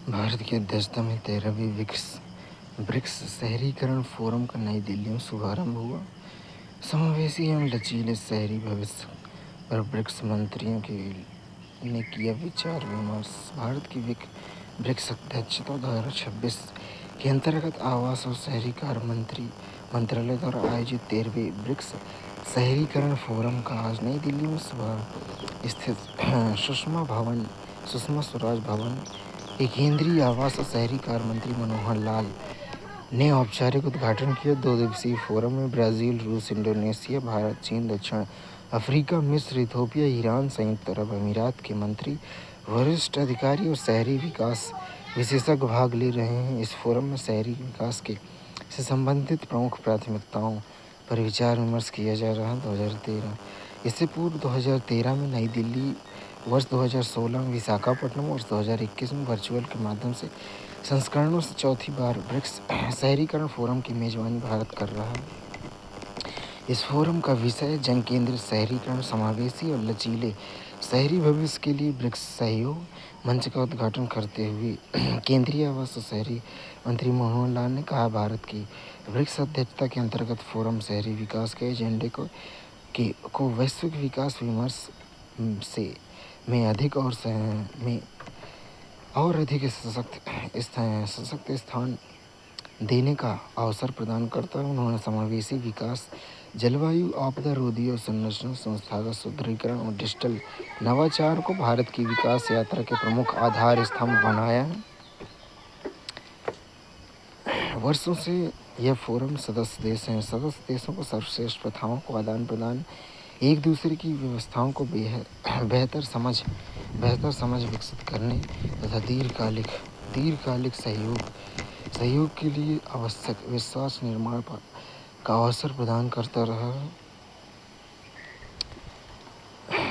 भारत की अध्यक्षता में 13वीं ब्रिक्स शहरीकरण फोरम का नई दिल्ली में शुभारंभ हुआ। समावेशी एवं लचीले शहरी भविष्य पर ब्रिक्स मंत्रियों ने किया विचार विमर्श। भारत की ब्रिक्स अध्यक्षता 2026 के अंतर्गत आवास और शहरी कार्य मंत्रालय द्वारा आयोजित 13वीं ब्रिक्स शहरीकरण फोरम का आज नई दिल्ली में सुबह स्थित सुषमा स्वराज भवन के केंद्रीय आवास और शहरी कार्य मंत्री मनोहर लाल ने औपचारिक उद्घाटन किया। 2 दिवसीय फोरम में ब्राज़ील, रूस, इंडोनेशिया, भारत, चीन, दक्षिण अफ्रीका, मिस्र, इथियोपिया, ईरान, संयुक्त अरब अमीरात के मंत्री, वरिष्ठ अधिकारी और शहरी विकास विशेषज्ञ भाग ले रहे हैं। इस फोरम में शहरी विकास से संबंधित प्रमुख प्राथमिकताओं पर विचार विमर्श किया जा रहा है। 2013 इससे पूर्व 2013 में नई दिल्ली, वर्ष 2016 में विशाखापट्टनम, वर्ष 2021 में वर्चुअल के माध्यम से संस्करणों से चौथी बार ब्रिक्स शहरीकरण फोरम की मेजबानी भारत कर रहा है। इस फोरम का विषय जन केंद्रित शहरीकरण, समावेशी और लचीले शहरी भविष्य के लिए ब्रिक्स सहयोग मंच का उद्घाटन करते हुए केंद्रीय आवास और शहरी मंत्री मनोहर लाल ने कहा, भारत की ब्रिक्स अध्यक्षता के अंतर्गत फोरम शहरी विकास के एजेंडे को वैश्विक विकास विमर्श में अधिक सशक्त स्थान देने का अवसर प्रदान करता है। उन्होंने समावेशी विकास, जलवायु आपदा रोधी और संरचना, संस्थागत सुदृढ़ीकरण और डिजिटल नवाचार को भारत की विकास यात्रा के प्रमुख आधार स्तंभ बनाया है। वर्षों से यह फोरम सदस्य देशों को सर्वश्रेष्ठ प्रथाओं को आदान प्रदान, एक दूसरे की व्यवस्थाओं को बेहतर समझ विकसित करने तथा दीर्घकालिक सहयोग के लिए आवश्यक विश्वास निर्माण का अवसर प्रदान करता रहा।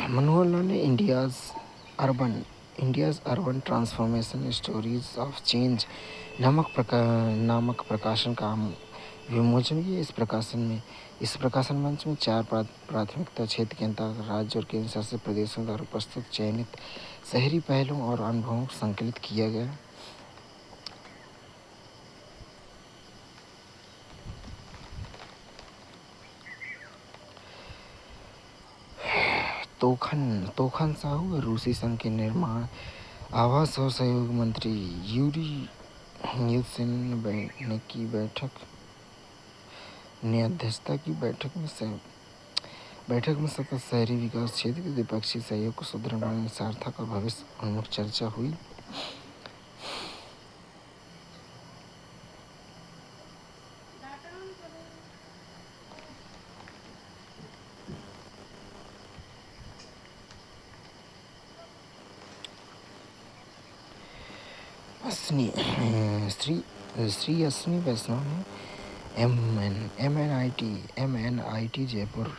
मनोहर लाल ने India's urban transformation stories of change नामक प्रकाशन का विमोचन किया। इस प्रकाशन मंच में 4 प्राथमिकता क्षेत्र के अंतर्गत राज्य और केंद्र शासित प्रदेशों द्वारा प्रस्तुत चयनित शहरी पहलों और अनुभवों को संकलित किया गया। तोखन साहू और रूसी संघ के निर्माण, आवास और सहयोग मंत्री यूरी युत्सिन ने अध्यक्षता की। बैठक में सतत शहरी विकास क्षेत्र के द्विपक्षीय सहयोग को सुदृढ़ बनाने, सार्थक और भविष्य उन्मुख चर्चा हुई। श्री अश्विनी वैष्णव ने MNIT जयपुर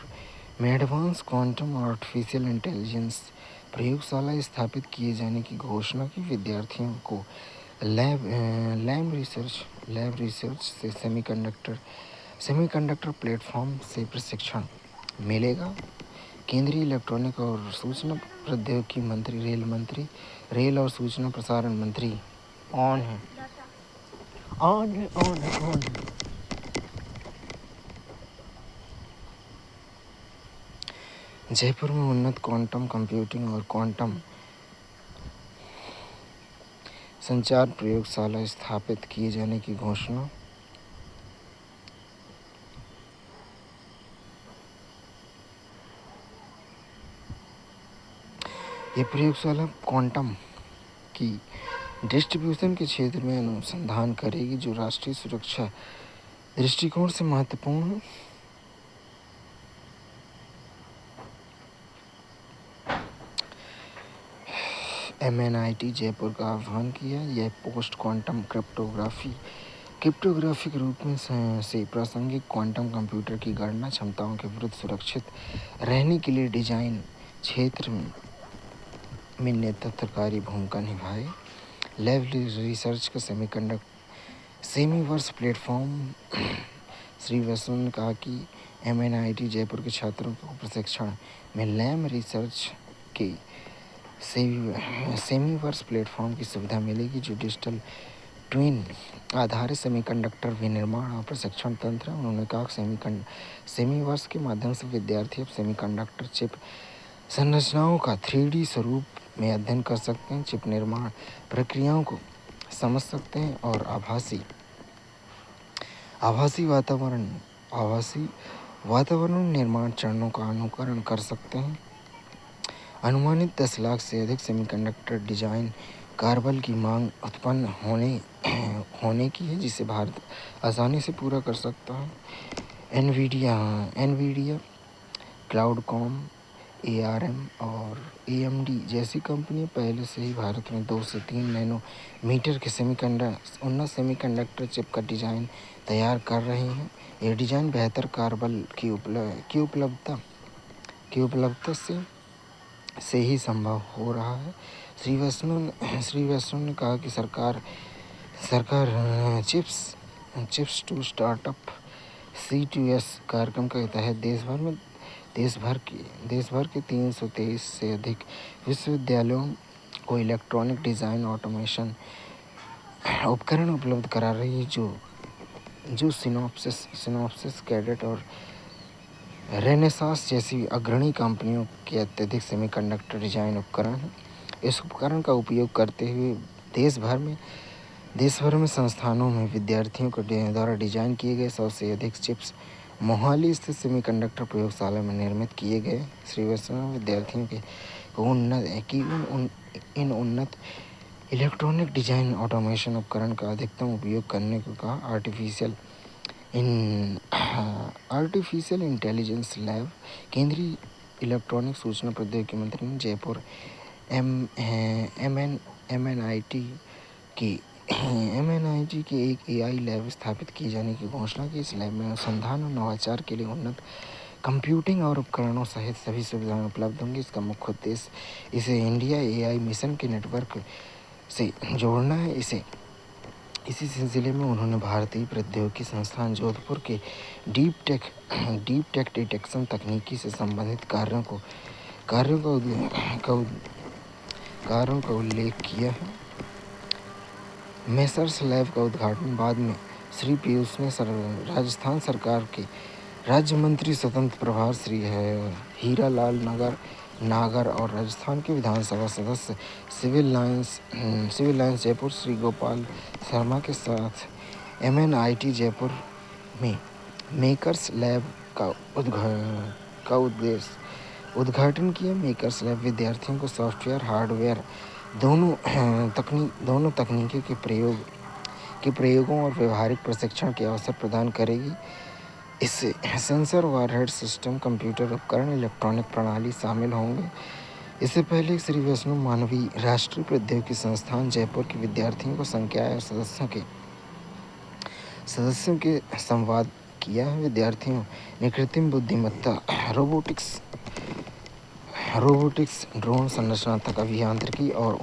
में एडवांस क्वांटम आर्टिफिशियल इंटेलिजेंस प्रयोगशाला स्थापित किए जाने की घोषणा की। विद्यार्थियों को लैब रिसर्च से सेमीकंडक्टर प्लेटफॉर्म से प्रशिक्षण मिलेगा। केंद्रीय इलेक्ट्रॉनिक और सूचना प्रौद्योगिकी मंत्री, रेल और सूचना प्रसारण मंत्री ऑन है। जयपुर में उन्नत क्वांटम कंप्यूटिंग और क्वांटम संचार प्रयोगशाला स्थापित किए जाने की घोषणा। ये प्रयोगशाला क्वांटम की डिस्ट्रीब्यूशन के क्षेत्र में अनुसंधान करेगी, जो राष्ट्रीय सुरक्षा दृष्टिकोण से महत्वपूर्ण है। MNIT जयपुर का आह्वान किया। यह पोस्ट क्वांटम क्रिप्टोग्राफी के रूप में से प्रासंगिक क्वांटम कंप्यूटर की गणना क्षमताओं के विरुद्ध सुरक्षित रहने के लिए डिजाइन क्षेत्र में नेतृत्वकारी भूमिका निभाए। लैब रिसर्च का सेमीवर्स प्लेटफॉर्म। श्री वैष्णव ने कहा कि MNIT जयपुर के छात्रों को प्रशिक्षण में लैब रिसर्च के सेमीवर्स प्लेटफॉर्म की सुविधा मिलेगी, जो डिजिटल ट्विन आधारित सेमीकंडक्टर विनिर्माण और प्रशिक्षण तंत्र है। उन्होंने कहा सेमीवर्स के माध्यम से विद्यार्थी अब सेमीकंडक्टर चिप संरचनाओं का 3D स्वरूप में अध्ययन कर सकते हैं, चिप निर्माण प्रक्रियाओं को समझ सकते हैं और आभासी वातावरण निर्माण चरणों का अनुकरण कर सकते हैं। अनुमानित 10 लाख से अधिक सेमीकंडक्टर डिजाइन कार्बन की मांग उत्पन्न होने की है, जिसे भारत आसानी से पूरा कर सकता है। एनवीडिया, क्लाउडकॉम, ARM और AMD जैसी कंपनियां पहले से ही भारत में 2 से 3 नैनोमीटर के उन्नत सेमीकंडक्टर चिप का डिज़ाइन तैयार कर रही हैं। यह डिज़ाइन बेहतर कार्बन की उपलब्धता से ही संभव हो रहा है। श्री वैष्णव ने कहा कि सरकार चिप्स टू स्टार्टअप C2S कार्यक्रम के तहत देश भर के 323 से अधिक विश्वविद्यालयों को इलेक्ट्रॉनिक डिज़ाइन ऑटोमेशन उपकरण उपलब्ध करा रही है, जो सिनॉप्सिस, कैडेट और रेनेसास जैसी अग्रणी कंपनियों के अत्यधिक सेमीकंडक्टर डिजाइन उपकरण हैं। इस उपकरण का उपयोग करते हुए देश भर में संस्थानों में विद्यार्थियों के द्वारा डिजाइन किए गए 100 से अधिक चिप्स मोहाली स्थित सेमीकंडक्टर प्रयोगशाला में निर्मित किए गए। श्री वैष्णव विद्यार्थियों इन उन्नत इलेक्ट्रॉनिक डिजाइन ऑटोमेशन उपकरण का अधिकतम उपयोग करने को कहा। आर्टिफिशियल इंटेलिजेंस लैब केंद्रीय इलेक्ट्रॉनिक सूचना प्रौद्योगिकी मंत्री ने जयपुर MNIT के एक AI लैब स्थापित किए जाने की घोषणा की। इस लैब में अनुसंधान और नवाचार के लिए उन्नत कंप्यूटिंग और उपकरणों सहित सभी सुविधाएं उपलब्ध होंगी। इसका मुख्य उद्देश्य इसे इंडिया AI मिशन के नेटवर्क से जोड़ना है। इसी सिलसिले में उन्होंने भारतीय प्रौद्योगिकी संस्थान जोधपुर के डीप टेक डिटेक्शन तकनीकी से संबंधित कार्यों का उल्लेख किया है। मेसर्स लैब का उद्घाटन बाद में श्री पीयूष ने राजस्थान सरकार के राज्य मंत्री स्वतंत्र प्रभार श्री हीरालाल नागर और राजस्थान के विधानसभा सदस्य सिविल लाइन्स जयपुर श्री गोपाल शर्मा के साथ MNIT जयपुर में मेकर्स लैब का उद्घाटन किया। मेकर्स लैब विद्यार्थियों को सॉफ्टवेयर हार्डवेयर दोनों तकनीकी के प्रयोगों और व्यवहारिक प्रशिक्षण के अवसर प्रदान करेगी। इससे सेंसर, वारहेड सिस्टम, कंप्यूटर उपकरण, इलेक्ट्रॉनिक प्रणाली शामिल होंगे। इससे पहले श्री वैष्णव मानवीय राष्ट्रीय प्रौद्योगिकी संस्थान जयपुर के विद्यार्थियों को संकाय और सदस्यों के संवाद किया है। विद्यार्थियों ने कृत्रिम बुद्धिमत्ता, रोबोटिक्स, ड्रोन संरचनात्मक अभियांत्रिकी और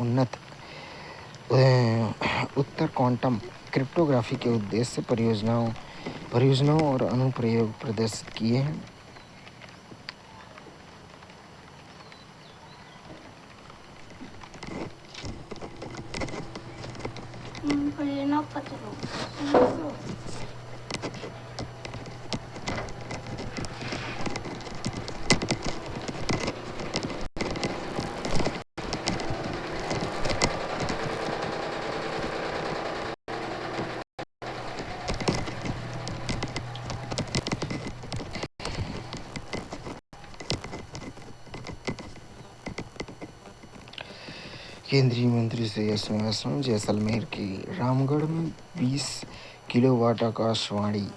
उत्तर क्वांटम क्रिप्टोग्राफी के उद्देश्य से परियोजनाओं और अनुप्रयोग प्रदर्शित किए हैं। केंद्रीय मंत्री श्री अश्विनी वैष्णव जैसलमेर के रामगढ़ में 20 किलोवाट आकाशवाणी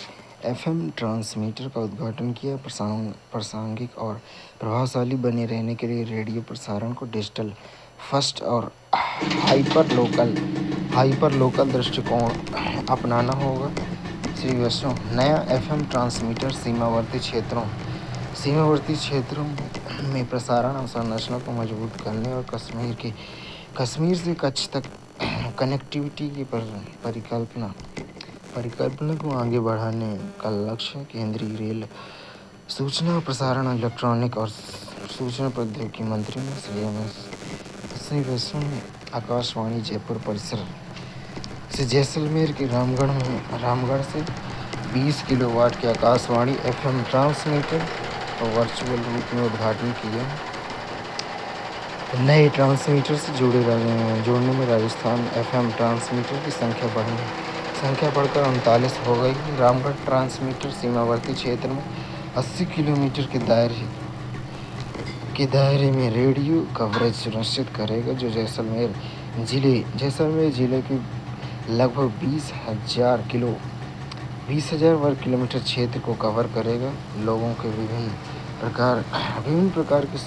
FM ट्रांसमीटर का उद्घाटन किया। प्रासंगिक और प्रभावशाली बने रहने के लिए रेडियो प्रसारण को डिजिटल फर्स्ट और हाइपर लोकल दृष्टिकोण अपनाना होगा। श्री वैष्णव नया FM ट्रांसमीटर सीमावर्ती क्षेत्रों में प्रसारण और संरचना को मजबूत करने और कश्मीर से कच्छ तक कनेक्टिविटी की परिकल्पना को आगे बढ़ाने का लक्ष्य। केंद्रीय रेल, सूचना और प्रसारण, इलेक्ट्रॉनिक और सूचना प्रौद्योगिकी मंत्री ने श्री वैष्णव आकाशवाणी जयपुर परिसर से जैसलमेर के रामगढ़ से 20 किलोवाट के आकाशवाणी एफएम ट्रांसमीटर और वर्चुअल रूप में उद्घाटन किया। नए ट्रांसमीटर से जोड़ने में राजस्थान एफएम ट्रांसमीटर की संख्या बढ़कर 39 हो गई। रामगढ़ ट्रांसमीटर सीमावर्ती क्षेत्र में 80 किलोमीटर के दायरे में रेडियो कवरेज सुनिश्चित करेगा, जो जैसलमेर जिले के लगभग 20,000 वर्ग किलोमीटर क्षेत्र को कवर करेगा। लोगों के विभिन्न प्रकार के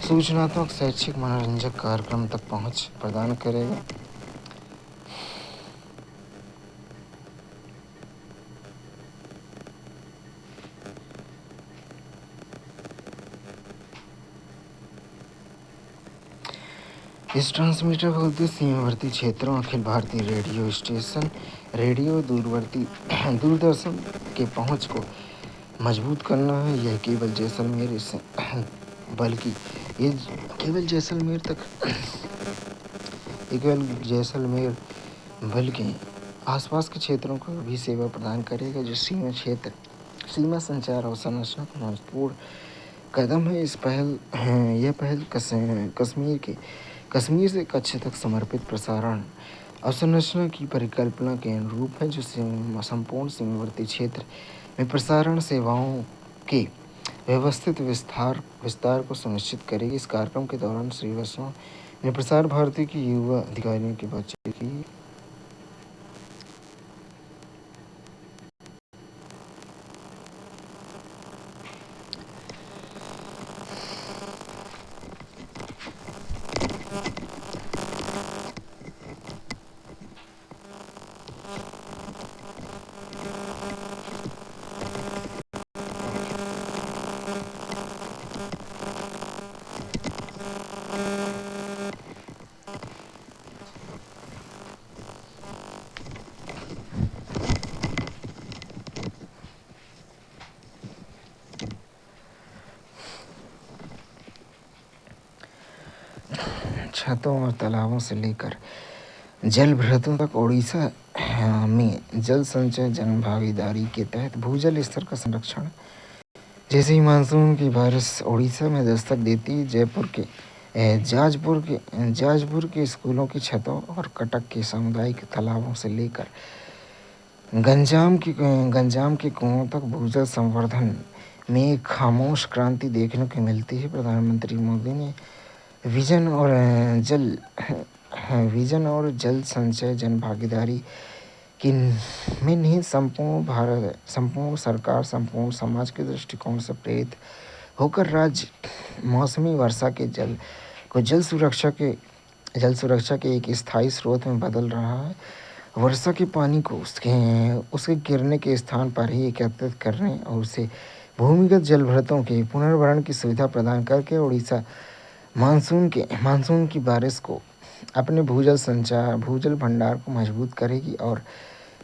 सूचनात्मक, शैक्षिक, मनोरंजक कार्यक्रम तक पहुंच प्रदान करेगा। इस ट्रांसमीटर का उद्देश्य सीमावर्ती क्षेत्रों, अखिल भारतीय रेडियो स्टेशन, दूरदर्शन के पहुंच को मजबूत करना है। यह केवल जैसलमेर बल्कि आसपास के क्षेत्रों को भी सेवा प्रदान करेगा, जो सीमा संचार और संरचना का महत्वपूर्ण कदम है। यह पहल कश्मीर से कच्छ तक समर्पित प्रसारण अवसंरचना की परिकल्पना के अनुरूप है, जो संपूर्ण सीमावर्ती क्षेत्र में प्रसारण सेवाओं के व्यवस्थित विस्तार को सुनिश्चित करेगी। इस कार्यक्रम के दौरान श्री वैष्णव ने प्रसार भारती के युवा अधिकारियों की बातचीत की। छतों और तालाबों से लेकर जलभृतों तक ओडिशा में जल संचय जन भागीदारी के तहत भूजल स्तर का संरक्षण। जैसे ही मानसून की बारिश ओडिशा में दस्तक देती, जाजपुर के स्कूलों की छतों और कटक के सामुदायिक तालाबों से लेकर गंजाम के कुओं तक भूजल संवर्धन में एक खामोश क्रांति देखने को मिलती है। प्रधानमंत्री मोदी ने विजन और जल संचय जन भागीदारी की में निहित संपूर्ण सरकार, संपूर्ण समाज के दृष्टिकोण से प्रेरित होकर राज्य मौसमी वर्षा के जल को जल सुरक्षा के एक स्थायी स्रोत में बदल रहा है। वर्षा के पानी को उसके गिरने के स्थान पर ही एकत्रित करने और उसे भूमिगत जलभृतों के पुनर्भरण की सुविधा प्रदान करके उड़ीसा मानसून की बारिश को अपने भूजल भंडार को मजबूत करेगी और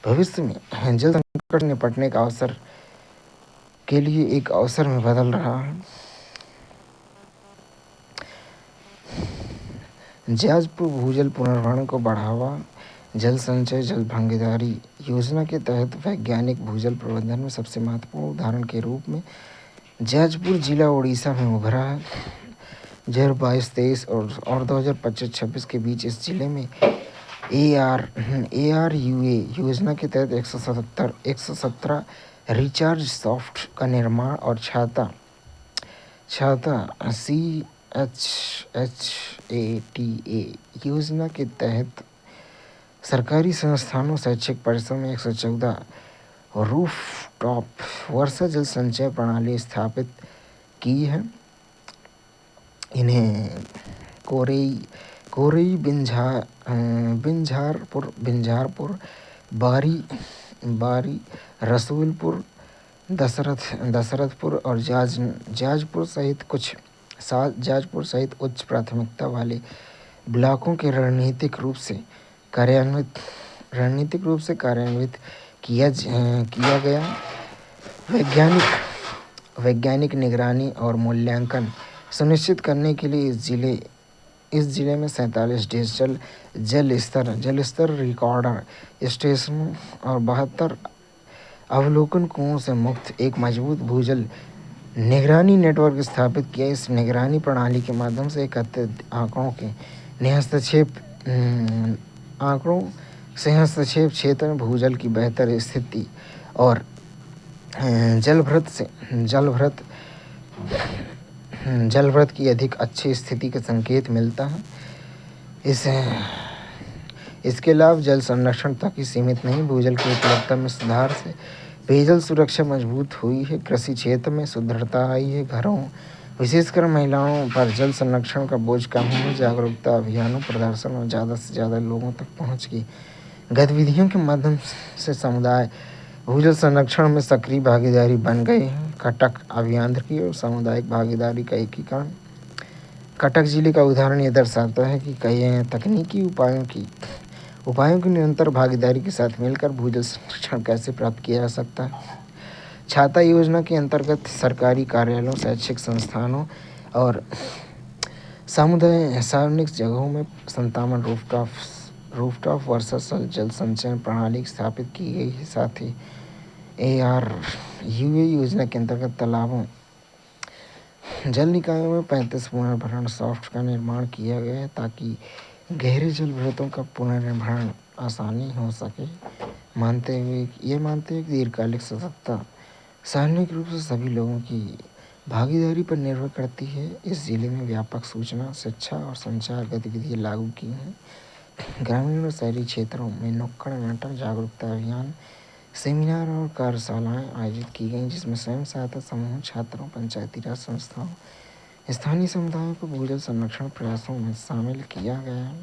भविष्य में जल संकट से निपटने का अवसर के लिए एक अवसर में बदल रहा है। जाजपुर भूजल पुनर्भरण को बढ़ावा। जल संचय जल भागीदारी योजना के तहत वैज्ञानिक भूजल प्रबंधन में सबसे महत्वपूर्ण उदाहरण के रूप में जाजपुर जिला उड़ीसा में उभरा है। 2022-23 और 2025-26 के बीच इस जिले में ARUA योजना के तहत 117 रिचार्ज सॉफ्ट का निर्माण और छाता CHHATA योजना के तहत सरकारी संस्थानों, शैक्षिक परिसरों में 114 रूफटॉप वर्षा जल संचय प्रणाली स्थापित की है। इन्हें कोरई बिंझारपुर, बारी, रसूलपुर, दशरथपुर और जाजपुर सहित उच्च प्राथमिकता वाले ब्लॉकों के रणनीतिक रूप से कार्यान्वित किया गया। वैज्ञानिक निगरानी और मूल्यांकन सुनिश्चित करने के लिए इस जिले में 47 डिजिटल जल स्तर रिकॉर्डर स्टेशनों और 72 अवलोकन कुओं से मुक्त एक मजबूत भूजल निगरानी नेटवर्क स्थापित किया। इस निगरानी प्रणाली के माध्यम से एकत्रित आंकड़ों से हस्तक्षेप क्षेत्र में भूजल की बेहतर स्थिति और जलभृत की अधिक अच्छी स्थिति का संकेत मिलता है। इसके लाभ जल संरक्षण तक ही सीमित नहीं, भूजल की उपलब्धता में सुधार से पेयजल सुरक्षा मजबूत हुई है, कृषि क्षेत्र में सुदृढ़ता आई है, घरों विशेषकर महिलाओं पर जल संरक्षण का बोझ कम हुआ, जागरूकता अभियानों प्रदर्शन और ज़्यादा से ज़्यादा लोगों तक पहुँच की गतिविधियों के माध्यम से समुदाय भूजल संरक्षण में सक्रिय भागीदारी बन गए हैं। कटक अभियांत्रिकी और सामुदायिक भागीदारी का एकीकरण। कटक जिले का उदाहरण ये दर्शाता है कि कई तकनीकी उपायों की निरंतर भागीदारी के साथ मिलकर भूजल संरक्षण कैसे प्राप्त किया जा सकता है। छाता योजना के अंतर्गत सरकारी कार्यालयों, शैक्षिक संस्थानों और सार्वजनिक जगहों में 57 रूफटॉप वर्षा जल संचयन प्रणाली स्थापित की गई है। साथ ही ARUA योजना के अंतर्गत तालाबों, जल निकायों में 35 पुनर्भरण सॉफ्ट का निर्माण किया गया है ताकि गहरे जल भृतों का पुनर्भरण आसानी हो सके। मानते हुए दीर्घकालिक सततता सार्वजनिक रूप से सभी लोगों की भागीदारी पर निर्भर करती है। इस जिले में व्यापक सूचना, शिक्षा और संचार गतिविधियाँ लागू की हैं। ग्रामीण और शहरी क्षेत्रों में नुक्कड़ नाटक, जागरूकता अभियान, सेमिनार और कार्यशालाएं आयोजित की गईं, जिसमें स्वयं सहायता समूह, छात्रों, पंचायती राज संस्थाओं, स्थानीय समुदायों को भूजल संरक्षण प्रयासों में शामिल किया गया।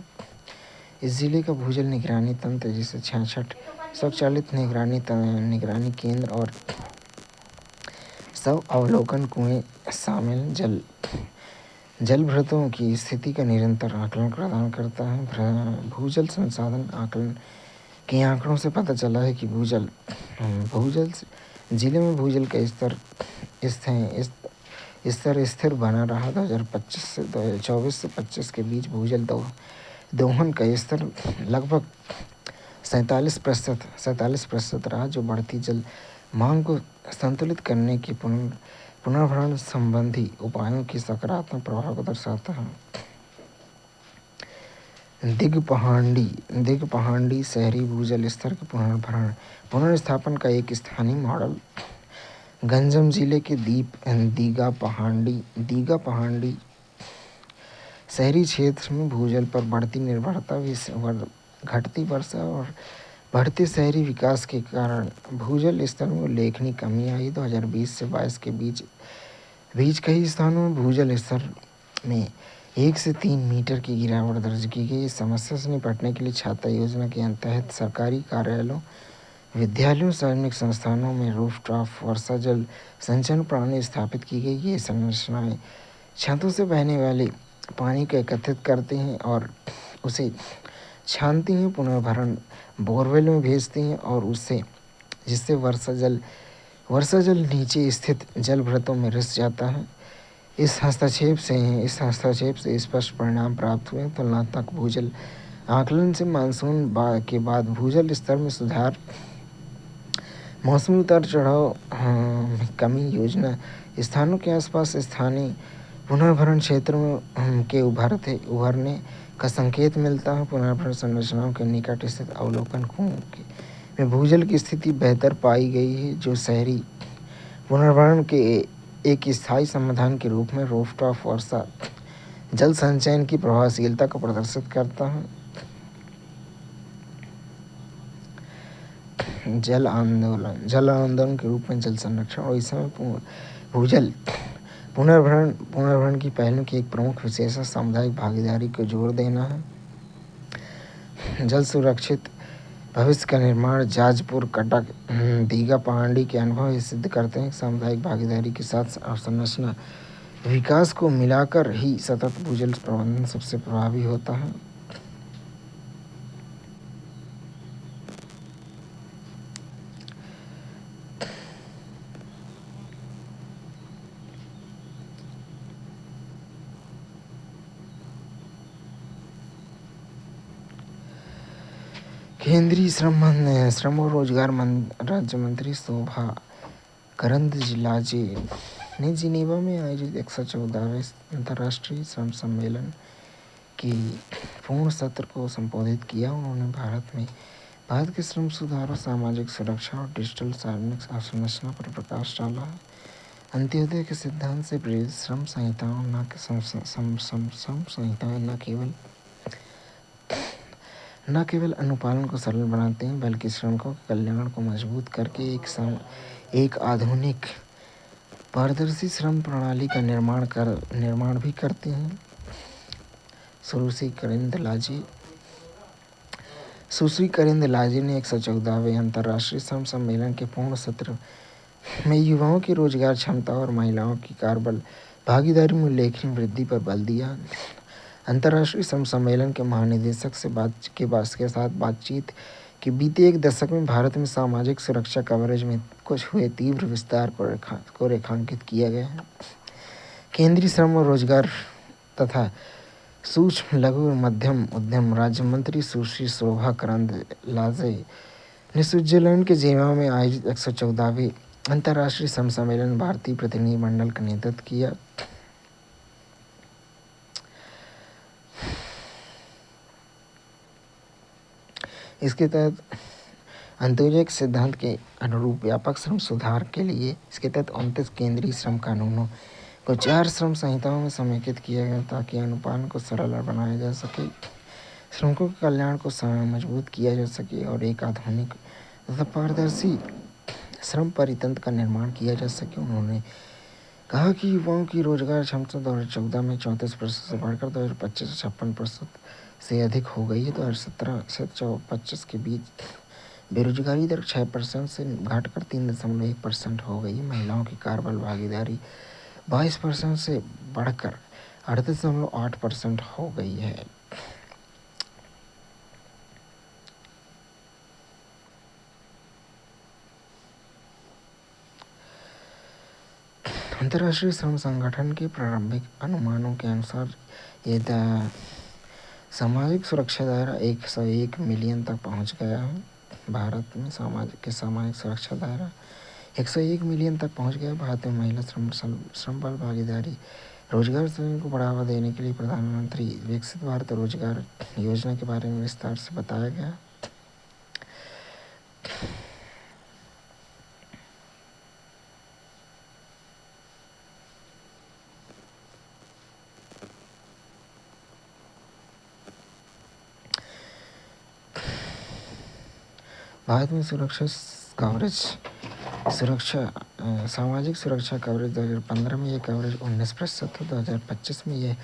इस जिले का भूजल निगरानी तंत्र, जिसे 66 स्वचालित निगरानी केंद्र और 100 अवलोकन कुएं शामिल जलभृतों की स्थिति का निरंतर आकलन प्रदान करता है। भूजल संसाधन आकलन के आंकड़ों से पता चला है कि जिले में भूजल का स्तर स्थिर बना रहा। 2024 से 25 के बीच भूजल दोहन का स्तर लगभग 47% रहा, जो बढ़ती जल मांग को संतुलित करने के पुनर्भरण संबंधी उपायों की सकारात्मक प्रभाव को दर्शाता है। दिग पहाड़ी शहरी भूजल स्तर के पुनर्स्थापन का एक स्थानीय मॉडल। गंजम जिले के दीगा पहाड़ी शहरी क्षेत्र में भूजल पर बढ़ती निर्भरता, घटती वर्षा और बढ़ते शहरी विकास के कारण भूजल स्तर में उल्लेखनीय कमी आई। 2020 से 22 के बीच कई स्थानों में भूजल स्तर में 1 से 3 मीटर की गिरावट दर्ज की गई। इस समस्या से निपटने के लिए छाता योजना के तहत सरकारी कार्यालयों, विद्यालयों, सार्वजनिक संस्थानों में रूफटॉप वर्षा जल संचयन प्रणाली स्थापित की गई। ये संरचनाएं छतों से बहने वाले पानी को एकत्रित करती हैं और उसे छानती हैं, पुनर्भरण बोरवेल में भेजती हैं और जिससे वर्षा जल नीचे स्थित जलभृतों में रिस जाता है। इस हस्तक्षेप से स्पष्ट परिणाम प्राप्त हुए। तुलनात्मक भूजल आकलन से मानसून के बाद भूजल स्तर में सुधार, मौसमी उतार चढ़ाव में कमी, योजना स्थानों के आसपास स्थानीय पुनर्भरण क्षेत्रों के उभरने का संकेत मिलता है। पुनर्भरण संरचनाओं के निकट स्थित अवलोकन कुओं में भूजल की स्थिति बेहतर पाई गई है, जो शहरी पुनर्भरण के एक स्थायी समाधान के रूप में रूफटॉप वर्षा जल संचयन की प्रभावशीलता को प्रदर्शित करता है। जल आंदोलन के रूप में जल संरक्षण और इस समय भूजल पुनर्भरण की पहलों की एक प्रमुख विशेषता सामुदायिक भागीदारी को जोर देना है। जल सुरक्षित भविष्य का निर्माण। जाजपुर, कटक, दीघा पहाड़ी के अनुभव ये सिद्ध करते हैं कि सामुदायिक भागीदारी के साथ अवसंरचना विकास को मिलाकर ही सतत भूजल प्रबंधन सबसे प्रभावी होता है। केंद्रीय श्रम और रोजगार राज्य मंत्री शोभा करंदलाजे ने जिनेवा में आयोजित 114वें अंतर्राष्ट्रीय श्रम सम्मेलन के पूर्ण सत्र को संबोधित किया। उन्होंने भारत के श्रम सुधारों, सामाजिक सुरक्षा और डिजिटल सार्वजनिक अवसंरचना पर प्रकाश डाला। अंत्योदय के सिद्धांत से प्रेरित श्रम संहिताएं न केवल अनुपालन को सरल बनाते हैं बल्कि श्रमिकों के कल्याण को मजबूत करके एक आधुनिक पारदर्शी श्रम प्रणाली का निर्माण भी करते हैं। सुश्री करंदलाजे ने 114वें अंतर्राष्ट्रीय श्रम सम्मेलन के पूर्ण सत्र में युवाओं की रोजगार क्षमता और महिलाओं की कार्यबल भागीदारी में उल्लेखनीय वृद्धि पर बल दिया। अंतर्राष्ट्रीय श्रम सम्मेलन के महानिदेशक के साथ बातचीत के बीते एक दशक में भारत में सामाजिक सुरक्षा कवरेज में कुछ हुए तीव्र विस्तार को रेखांकित किया गया है। केंद्रीय श्रम और रोजगार तथा सूक्ष्म लघु और मध्यम उद्यम राज्य मंत्री सुश्री शोभा करंदलाजे ने स्विट्जरलैंड के जेनेवा में आयोजित 114वें अंतर्राष्ट्रीय श्रम सम्मेलन में भारतीय प्रतिनिधि मंडल का नेतृत्व किया। इसके तहत अंत्योदय सिद्धांत के अनुरूप व्यापक श्रम सुधार के लिए इसके तहत 29 केंद्रीय श्रम कानूनों को 4 श्रम संहिताओं में समेकित किया गया ताकि अनुपालन को सरल बनाया जा सके, श्रमिकों के कल्याण को मजबूत किया जा सके और एक आधुनिक तथा पारदर्शी श्रम परितंत्र का निर्माण किया जा सके। उन्होंने कहा कि युवाओं की रोजगार क्षमता 2014 में 34% से बढ़कर 2025 में 56% से अधिक हो गई है। 2017 से 2025 के बीच बेरोजगारी दर 6% से घटकर 3.1% हो गई है। महिलाओं की कार्यबल भागीदारी 22% से बढ़कर 38.8% हो गई है। अंतर्राष्ट्रीय श्रम संगठन के प्रारंभिक अनुमानों के अनुसार यह सामाजिक सुरक्षा दायरा 101 मिलियन तक पहुंच गया है। भारत में सामाजिक सुरक्षा दायरा 101 मिलियन तक पहुंच गया। भारत में महिला श्रम बल भागीदारी रोजगार सृजन को बढ़ावा देने के लिए प्रधानमंत्री विकसित भारत रोजगार योजना के बारे में विस्तार से बताया गया। भारत में सामाजिक सुरक्षा कवरेज 2015 में यह कवरेज 19% था। 2025 में यह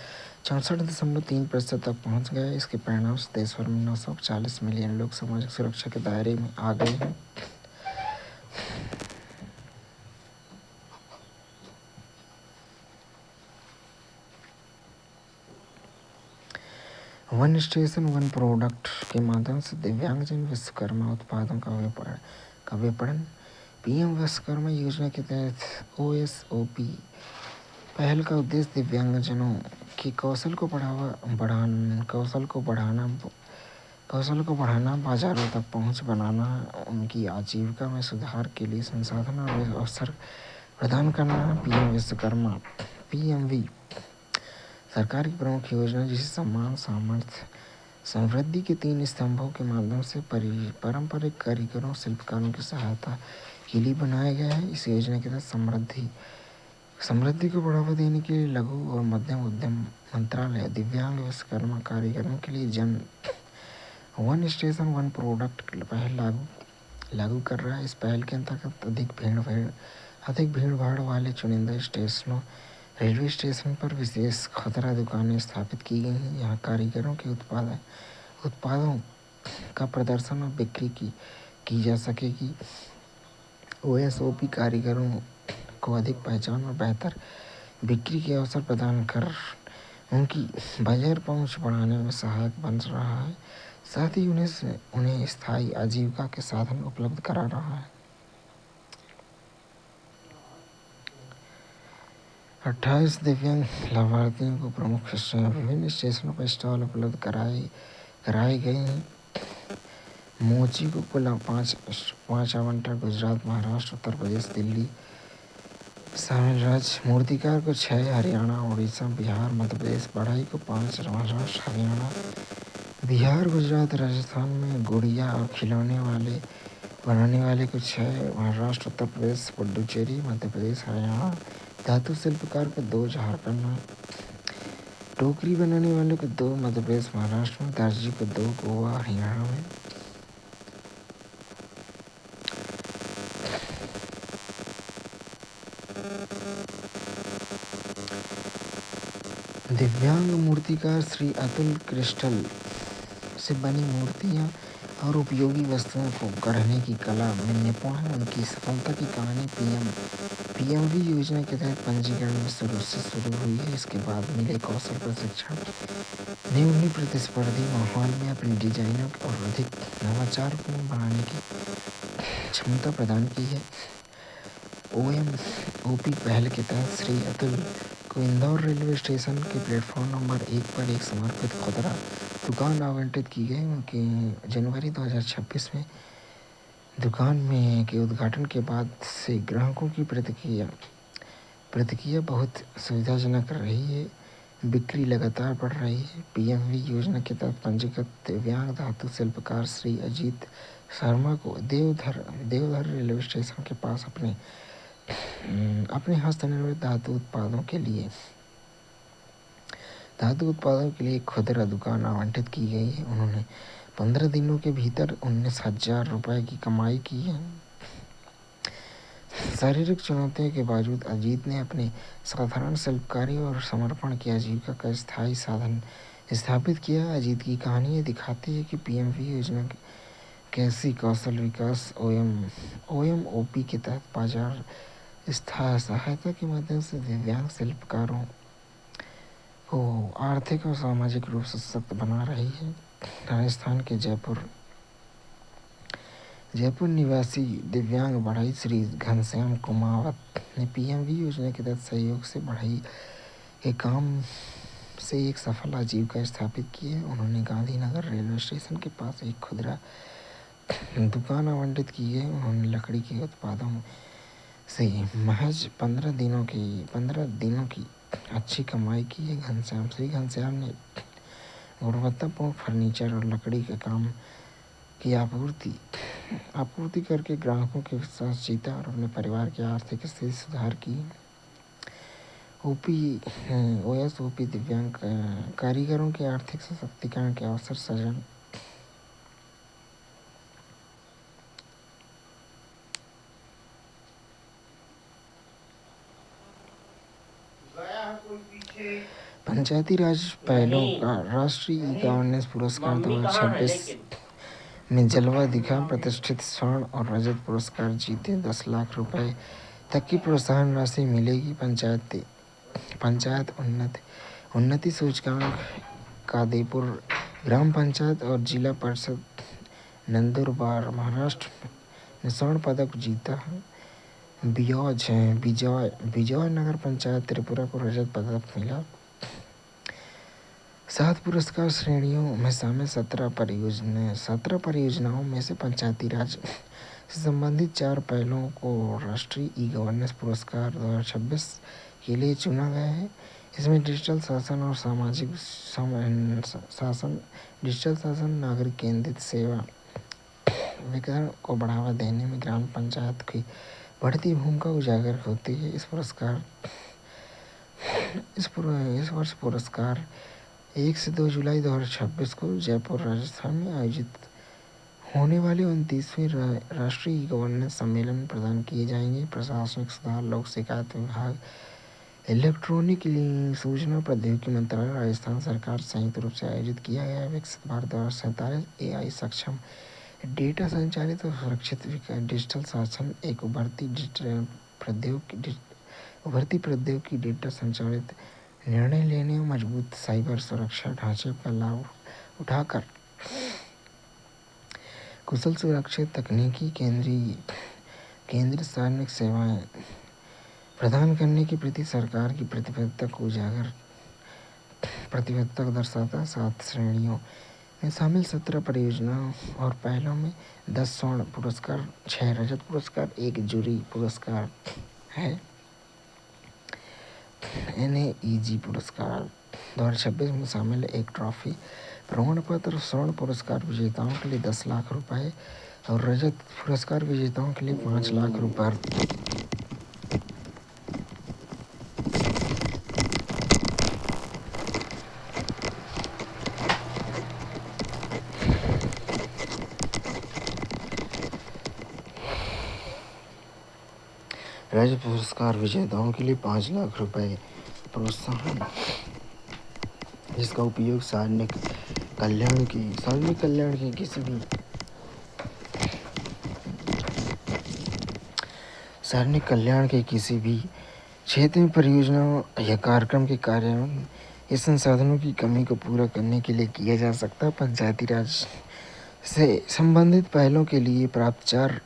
64.3% तक पहुंच गया। इसके परिणाम से देश भर में 940 मिलियन लोग सामाजिक सुरक्षा के दायरे में आ गए हैं। वन स्टेशन वन प्रोडक्ट के माध्यम से दिव्यांगजन विश्वकर्मा उत्पादों का विपणन पीएम विश्वकर्मा योजना के तहत OSOP पहल का उद्देश्य दिव्यांगजनों के कौशल को बढ़ाना, बाजारों तक पहुंच बनाना, उनकी आजीविका में सुधार के लिए संसाधन और अवसर प्रदान करना। पीएम विश्वकर्मा PMV सरकार की प्रमुख योजना जिसे सम्मान, सामर्थ्य, समृद्धि के 3 स्तंभों के माध्यम से पारंपरिक कारीगरों, शिल्पकारों की सहायता के लिए बनाया गया है। इस योजना के तहत समृद्धि को बढ़ावा देने के लिए लघु और मध्यम उद्यम मंत्रालय दिव्यांग विश्वकर्मा कारीगरों के लिए वन स्टेशन वन प्रोडक्ट पहल लागू कर रहा है। इस पहल के अंतर्गत अधिक भीड़ भाड़ वाले चुनिंदा स्टेशनों, रेलवे स्टेशन पर विशेष खुदरा दुकानें स्थापित की गई हैं। यहाँ कारीगरों के उत्पादों का प्रदर्शन और बिक्री की जा सकेगी। OSOP कारीगरों को अधिक पहचान और बेहतर बिक्री के अवसर प्रदान कर उनकी बाजार पहुंच बढ़ाने में सहायक बन रहा है। साथ ही उन्हें स्थायी आजीविका के साधन उपलब्ध करा रहा है। 28 दिव्यांग लाभार्थियों को प्रमुख विभिन्न स्टेशनों पर स्टॉल उपलब्ध कराए गए हैं। मोची को कुल पाँच आवंटन गुजरात, महाराष्ट्र, उत्तर प्रदेश, दिल्ली शामिल राज्य। मूर्तिकार को 6 हरियाणा, उड़ीसा, बिहार, मध्य प्रदेश। बढ़ई को 5 महाराष्ट्र, हरियाणा, बिहार, गुजरात, राजस्थान में। गुड़िया और खिलौने वाले बनाने वाले को 6 महाराष्ट्र, उत्तर प्रदेश, पुडुचेरी, मध्य प्रदेश, हरियाणा। धातु शिल्पकार को 2 झारखंड में। टोकरी बनाने वाले को 2 मध्य प्रदेश, महाराष्ट्र में। दर्जी को 2 गोवा, हरियाणा में। दिव्यांग मूर्तिकार श्री अतुल क्रिस्टल से बनी मूर्तियाँ और उपयोगी वस्तुओं को गढ़ने की कला में निपुण है। उनकी सफलता की कहानी पीएमवी योजना के तहत पंजीकरण में शुरू हुई है। इसके बाद मिले कौशल प्रशिक्षण ने उन्हें प्रतिस्पर्धी माहौल में अपने डिजाइनों और अधिक नवाचारपूर्ण बनाने की क्षमता प्रदान की है। ओएमओपी पहल के तहत श्री अतुल को इंदौर रेलवे स्टेशन के प्लेटफॉर्म नंबर 1 पर एक समर्पित खुदरा दुकान आवंटित की गई। उनके जनवरी 2026 में दुकान में के उद्घाटन के बाद से ग्राहकों की प्रतिक्रिया बहुत सुविधाजनक रही है। बिक्री लगातार बढ़ रही है। पीएमवी योजना के तहत पंजीकृत दिव्यांग धातु शिल्पकार श्री अजीत शर्मा को देवधर रेलवे स्टेशन के पास अपने हस्तनिर्मित धातु उत्पादों के लिए खुदरा दुकान आवंटित की गई है। उन्होंने 15 दिनों के भीतर 19,000 रुपये की कमाई की है। शारीरिक चुनौतियों के बावजूद अजीत ने अपने साधारण शिल्पकारी और समर्पण की आजीविका का स्थायी साधन स्थापित किया। अजीत की कहानी दिखाती है कि पीएमवी योजना कैसी कौशल विकास ओएमओपी के तहत बाजार सहायता के माध्यम से दिव्यांग शिल्पकारों को आर्थिक और सामाजिक रूप से सशक्त बना रही है। राजस्थान के जयपुर निवासी दिव्यांग बढ़ई श्री घनश्याम कुमावत ने पीएमवी योजना के तहत सहयोग से बढ़ई के काम से एक सफल आजीविका स्थापित की है। उन्होंने गांधीनगर रेलवे स्टेशन के पास एक खुदरा दुकान आवंटित की है। उन्होंने लकड़ी के उत्पादों से महज 15 दिनों की अच्छी कमाई की है। घनश्याम ने गुणवत्तापूर्ण फर्नीचर और लकड़ी के काम की आपूर्ति करके ग्राहकों के विश्वास जीता और अपने परिवार की आर्थिक स्थिति सुधार की। ओएसओपी दिव्यांग कारीगरों के आर्थिक सशक्तिकरण के अवसर सृजन पंचायती राज पहलों का राष्ट्रीय गवर्नेंस पुरस्कार 2026 में जलवा दिखा। प्रतिष्ठित स्वर्ण और रजत पुरस्कार जीते। 10 लाख रुपए तक की प्रोत्साहन राशि मिलेगी। पंचायत उन्नति सूचकांक कादेपुर ग्राम पंचायत और जिला परिषद नंदुरबार महाराष्ट्र ने स्वर्ण पदक जीता है। विजय नगर पंचायत त्रिपुरा को रजत पदक मिला। 7 पुरस्कार श्रेणियों में शामिल 17 परियोजनाओं में से पंचायती राज से संबंधित 4 पहलों को राष्ट्रीय ई गवर्नेंस पुरस्कार 2026 के लिए चुना गया है। इसमें डिजिटल शासन और सामाजिक शासन, नागरिक केंद्रित सेवा वितरण को बढ़ावा देने में ग्राम पंचायत की बढ़ती भूमिका उजागर होती है। इस वर्ष पुरस्कार 1 से 2 जुलाई 2026 को जयपुर, राजस्थान में आयोजित होने वाले 29वें राष्ट्रीय गवर्नेंस सम्मेलन में प्रदान किए जाएंगे। प्रशासनिक सुधार, लोक शिकायत विभाग, इलेक्ट्रॉनिक सूचना प्रौद्योगिकी मंत्रालय, राजस्थान सरकार संयुक्त रूप से आयोजित किया गया विकसित भारत 2047 एआई सक्षम, डेटा संचालित और सुरक्षित डिजिटल शासन। एक उभरती प्रौद्योगिकी डेटा संचालित निर्णय लेने और मजबूत साइबर सुरक्षा ढांचे का लाभ उठाकर कुशल सुरक्षित तकनीकी केंद्रित सार्वजनिक सेवाएं प्रदान करने के प्रति सरकार की प्रतिबद्धता को दर्शाता। 7 श्रेणियों में शामिल 17 परियोजनाओं और पहलों में 10 स्वर्ण पुरस्कार, 6 रजत पुरस्कार, 1 जूरी पुरस्कार है। NAEG पुरस्कार 2026 में शामिल है 1 ट्रॉफी, प्रमाण पत्र। स्वर्ण पुरस्कार विजेताओं के लिए 10 लाख रुपए और रजत पुरस्कार विजेताओं के लिए 5 लाख रुपए। रजत पुरस्कार विजेताओं के लिए 5 लाख रुपए प्रोत्साहन, जिसका उपयोग सार्वजनिक कल्याण की किसी भी क्षेत्र में परियोजनाओं या कार्यक्रम के कार्यान्वयन या संसाधनों की कमी को पूरा करने के लिए किया जा सकता है। पंचायती राज से संबंधित पहलों के लिए प्राप्त 4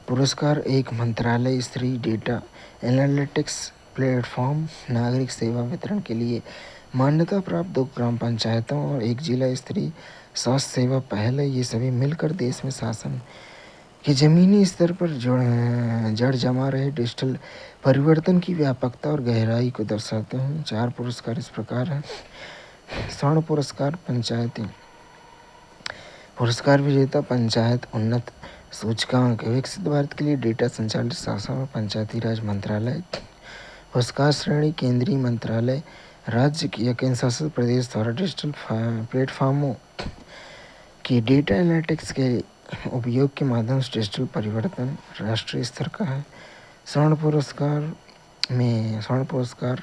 पुरस्कार, 1 मंत्रालय स्तरीय डेटा एनालिटिक्स प्लेटफॉर्म, नागरिक सेवा वितरण के लिए मान्यता प्राप्त 2 ग्राम पंचायतों और 1 जिला स्तरीय स्वास्थ्य सेवा पहल है। ये सभी मिलकर देश में शासन के जमीनी स्तर पर जड़ जमा रहे डिजिटल परिवर्तन की व्यापकता और गहराई को दर्शाते हैं। 4 पुरस्कार इस प्रकार हैं। स्वर्ण पुरस्कार पंचायती पुरस्कार विजेता पंचायत उन्नत सूचकांक, विकसित भारत के लिए डेटा संचालित शासन और पंचायती राज मंत्रालय। पुरस्कार श्रेणी केंद्रीय मंत्रालय, राज्य या केंद्र शासित प्रदेश द्वारा डिजिटल प्लेटफॉर्मों की डेटा एनालिटिक्स के उपयोग के माध्यम से डिजिटल परिवर्तन राष्ट्रीय स्तर का है। स्वर्ण पुरस्कार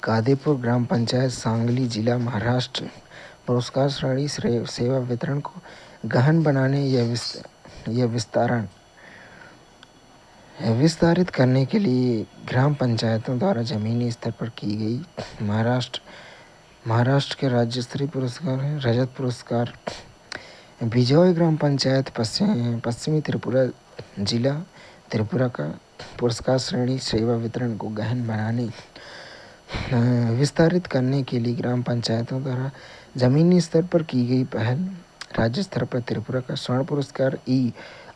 कादेपुर ग्राम पंचायत, सांगली जिला, महाराष्ट्र। पुरस्कार श्रेणी सेवा वितरण को गहन बनाने या विस्तारित करने के लिए ग्राम पंचायतों द्वारा जमीनी स्तर पर की गई। महाराष्ट्र के राज्य स्तरीय पुरस्कार है। रजत पुरस्कार बिजोय ग्राम पंचायत, पश्चिमी त्रिपुरा जिला, त्रिपुरा का। पुरस्कार श्रेणी सेवा वितरण को गहन बनाने विस्तारित करने के लिए ग्राम पंचायतों द्वारा जमीनी स्तर पर की गई पहल, राज्य स्तर पर त्रिपुरा का। स्वर्ण पुरस्कार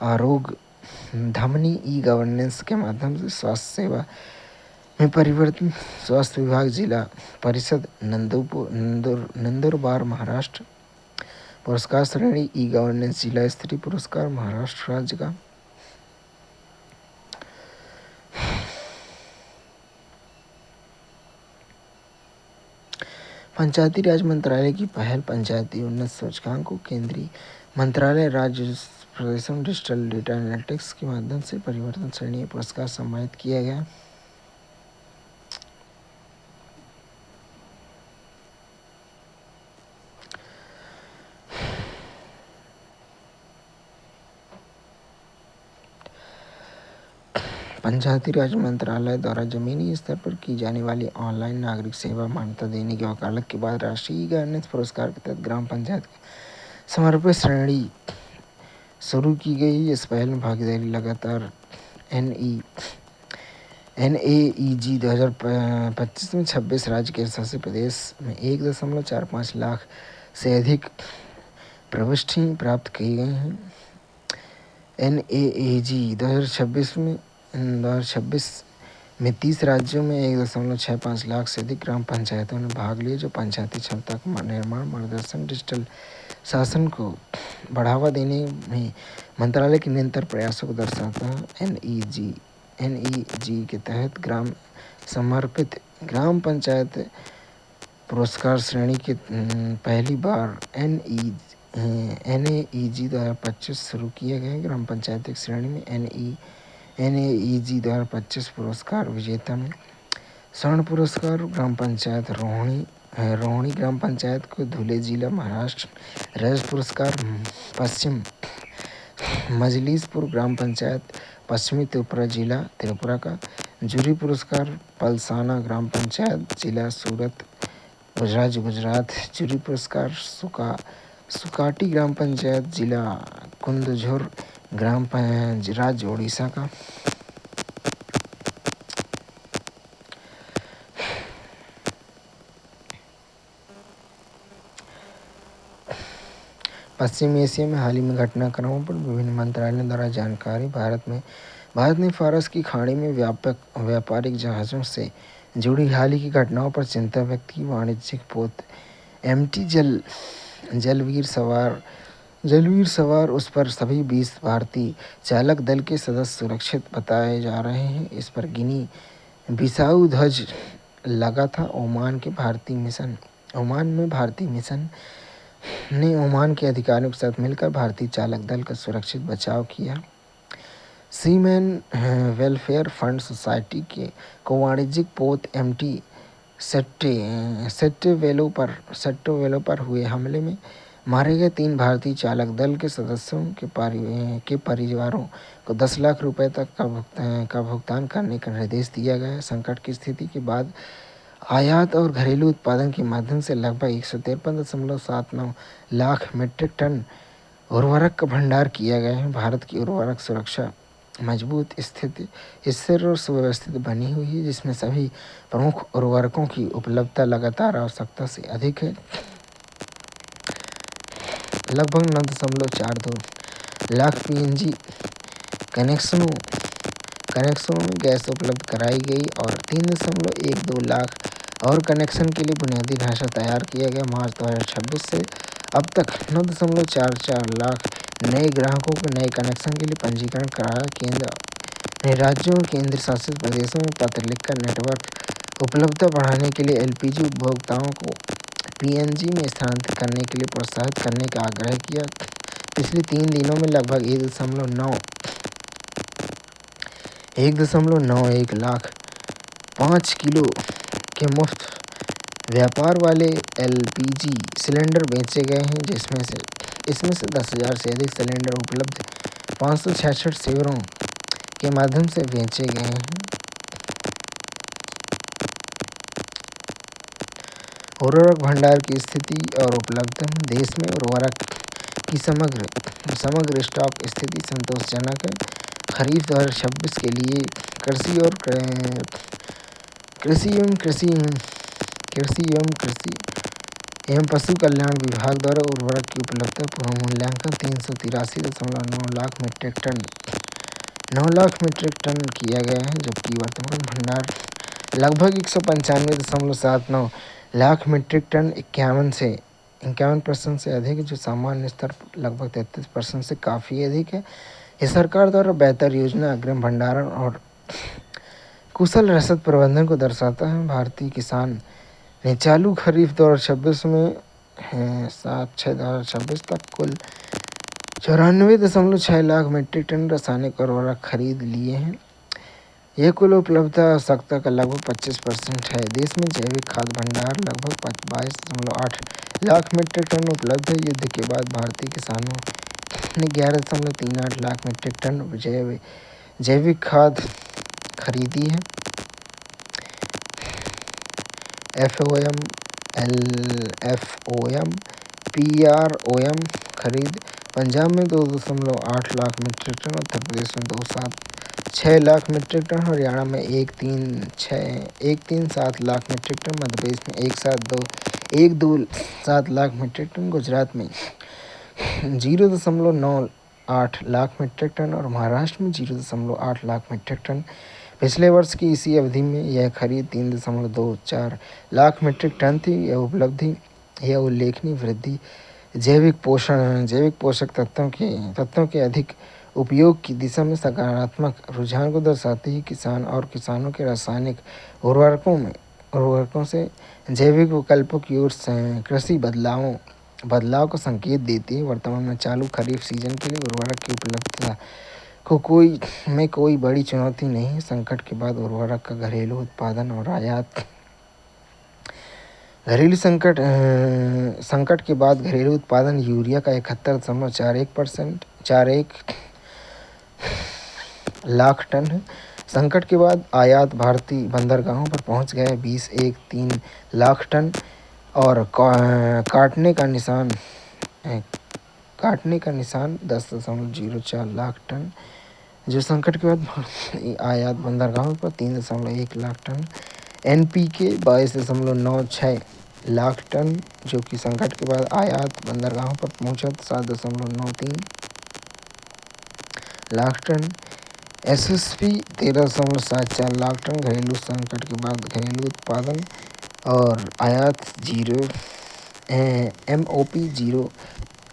आरोग्य धमनी गवर्नेंस के माध्यम से स्वास्थ्य सेवा में परिवर्तन, स्वास्थ्य विभाग, जिला परिषद नंदुरबार, महाराष्ट्र। पुरस्कार श्रेणी गवर्नेंस, जिला स्तरीय पुरस्कार, महाराष्ट्र राज्य का। पंचायती राज मंत्रालय की पहल, पंचायती उन्नत सूचकांक को केंद्रीय मंत्रालय, राज्य प्रदेशों डिजिटल डेटा एनालिटिक्स के माध्यम से परिवर्तन श्रेणी पुरस्कार सम्मानित किया गया। पंचायती राज मंत्रालय द्वारा जमीनी स्तर पर की जाने वाली ऑनलाइन नागरिक सेवा मान्यता देने की वकालत के बाद राष्ट्रीय गवर्नेंस पुरस्कार के तहत ग्राम पंचायत समर्पित श्रेणी शुरू की गई। इस पहल में भागीदारी लगातार NAEG 2025 में 26 राज्य के शासित प्रदेश में 1.45 लाख से अधिक प्रविष्टियाँ प्राप्त की गई हैं। NAEG 2026 में 30 राज्यों में 1.65 लाख से अधिक ग्राम पंचायतों ने भाग लिया, जो पंचायती क्षमता का निर्माण, मार्गदर्शन, डिजिटल शासन को बढ़ावा देने में मंत्रालय के निरंतर प्रयासों को दर्शाता है। NEG के तहत समर्पित ग्राम पंचायत पुरस्कार श्रेणी के पहली बार NAEG 2025 शुरू किया गया। ग्राम पंचायत श्रेणी में NAEG 2025 पुरस्कार विजेता में स्वर्ण पुरस्कार ग्राम पंचायत रोहिणी ग्राम पंचायत को, धुले जिला, महाराष्ट्र। रजत पुरस्कार पश्चिम मजलीसपुर ग्राम पंचायत, पश्चिमी त्रिपुरा जिला, त्रिपुरा का। जूरी पुरस्कार पलसाना ग्राम पंचायत, जिला सूरत, राज्य गुजरात। जूरी पुरस्कार सुकाटी ग्राम पंचायत, जिला कुंदझोर, राज्य ओडिशा का। पश्चिमी एशिया में हाल ही में घटनाक्रमों पर विभिन्न मंत्रालयों द्वारा जानकारी। भारत ने फारस की खाड़ी में व्यापारिक जहाज़ों से जुड़ी हाल ही की घटनाओं पर चिंता व्यक्त की। वाणिज्यिक पोत एमटी जलवीर सवार उस पर सभी 20 भारतीय चालक दल के सदस्य सुरक्षित बताए जा रहे हैं। इस पर गिनी बिसाऊ ध्वज लगा था। ओमान में भारतीय मिशन ने ओमान के अधिकारियों के साथ मिलकर भारतीय चालक दल का सुरक्षित बचाव किया। सीमैन वेलफेयर फंड सोसाइटी को वाणिज्यिक पोत एमटी सेट्टेवेलो पर हुए हमले में मारे गए 3 भारतीय चालक दल के सदस्यों के परिवारों को 10 लाख रुपए तक का भुगतान करने का निर्देश दिया गया है। संकट की स्थिति के बाद आयात और घरेलू उत्पादन के माध्यम से लगभग 153.79 लाख मीट्रिक टन उर्वरक का भंडार किया गया है। भारत की उर्वरक सुरक्षा मजबूत, स्थिर और सुव्यवस्थित बनी हुई है, जिसमें सभी प्रमुख उर्वरकों की उपलब्धता लगातार आवश्यकता से अधिक है। लगभग 9.42 लाख पीएनजी कनेक्शनों में गैस उपलब्ध कराई गई और 3.12 लाख और कनेक्शन के लिए बुनियादी ढांचा तैयार किया गया। मार्च 2026 से अब तक 9.44 लाख नए ग्राहकों को नए कनेक्शन के लिए पंजीकरण कराया। केंद्र ने राज्यों और केंद्र शासित प्रदेशों में पत्र लिखकर नेटवर्क उपलब्धता बढ़ाने के लिए एलपीजी उपभोक्ताओं को पीएनजी में स्थानांतरित करने के लिए प्रोत्साहित करने का आग्रह किया। पिछले 3 दिनों में लगभग 1.91 लाख 5 किलो के मुफ्त व्यापार वाले एलपीजी सिलेंडर बेचे गए हैं, इसमें से 10,000 से अधिक सिलेंडर उपलब्ध 566 शिविरों के माध्यम से बेचे गए हैं। उर्वरक भंडार की स्थिति और उपलब्धता। देश में उर्वरक की समग्र स्टॉक स्थिति संतोषजनक है। खरीफ 2026 के लिए कृषि एवं पशु कल्याण विभाग द्वारा उर्वरक की उपलब्धता पूर्व मूल्यांकन 383.9 लाख मीट्रिक टन किया गया है, जबकि वर्तमान भंडार लगभग 195.79 लाख मीट्रिक टन 51% से अधिक है, जो सामान्य स्तर पर लगभग 33% से काफ़ी अधिक है। यह सरकार द्वारा बेहतर योजना, अग्रिम भंडारण और कुशल रसद प्रबंधन को दर्शाता है। भारतीय किसान ने चालू खरीफ 2026 में 7/6/2026 तक कुल 94.6 लाख मीट्रिक टन रासायनिक उर्वरक खरीद लिए हैं। यह कुल उपलब्धता आवश्यकता का लगभग 25% है। देश में जैविक खाद भंडार लगभग 22.8 लाख मीट्रिक टन उपलब्ध है। युद्ध के बाद भारतीय किसानों ने 11.38 लाख मीट्रिक टन जैविक खाद खरीदी है। एफओएम, एलएफओएम, पीआरओएम खरीद पंजाब में 2.8 लाख मीट्रिक टन, उत्तर प्रदेश में 2.6 लाख मीट्रिक टन, हरियाणा में 1.37 लाख मीट्रिक टन, मध्य प्रदेश में 1.27 लाख मीट्रिक टन, गुजरात में 0.98 लाख मीट्रिक टन और महाराष्ट्र में 0.8 लाख मीट्रिक टन। पिछले वर्ष की इसी अवधि में यह खरीद 3.24 लाख मीट्रिक टन थी। यह उल्लेखनीय वृद्धि जैविक पोषक तत्वों के अधिक उपयोग की दिशा में सकारात्मक रुझान को दर्शाती है। किसानों के रासायनिक उर्वरकों से जैविक विकल्पों की ओर कृषि बदलाव का संकेत देती है। वर्तमान में चालू खरीफ सीजन के लिए उर्वरक की उपलब्धता को कोई बड़ी चुनौती नहीं है। संकट के बाद उर्वरक का घरेलू उत्पादन और आयात। संकट के बाद घरेलू उत्पादन यूरिया का 71.41 लाख टन है। संकट के बाद आयात भारतीय बंदरगाहों पर पहुंच गया 20.13 लाख टन और काटने का निशान 10.04 लाख टन, जो संकट के बाद आयात बंदरगाहों पर 3.1 lakh ton. NPK 22.96 lakh ton, जो कि संकट के बाद आयात बंदरगाहों पर पहुंचा 7.93 lakh ton. SSP 13.74 lakh ton. घरेलू संकट के बाद घरेलू उत्पादन और आयात 0, एमओपी 0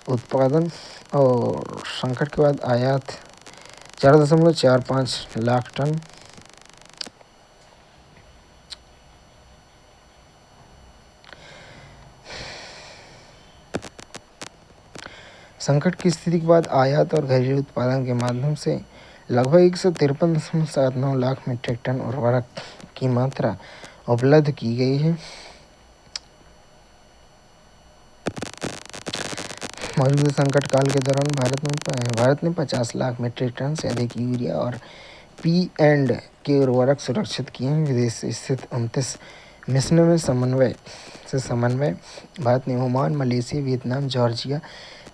उत्पादन और संकट के बाद आयात 4.45 लाख टन। संकट की स्थिति के बाद आयात और घरेलू उत्पादन के माध्यम से लगभग 153.79 लाख मीट्रिक टन उर्वरक की मात्रा उपलब्ध की गई है। मौजूदा संकट काल के दौरान भारत ने 50 लाख मीट्रिक टन से अधिक यूरिया और पी एंड के उर्वरक सुरक्षित किए हैं। विदेश स्थित 29 मिशनों में समन्वय भारत ने Oman, Malaysia, Vietnam, Georgia,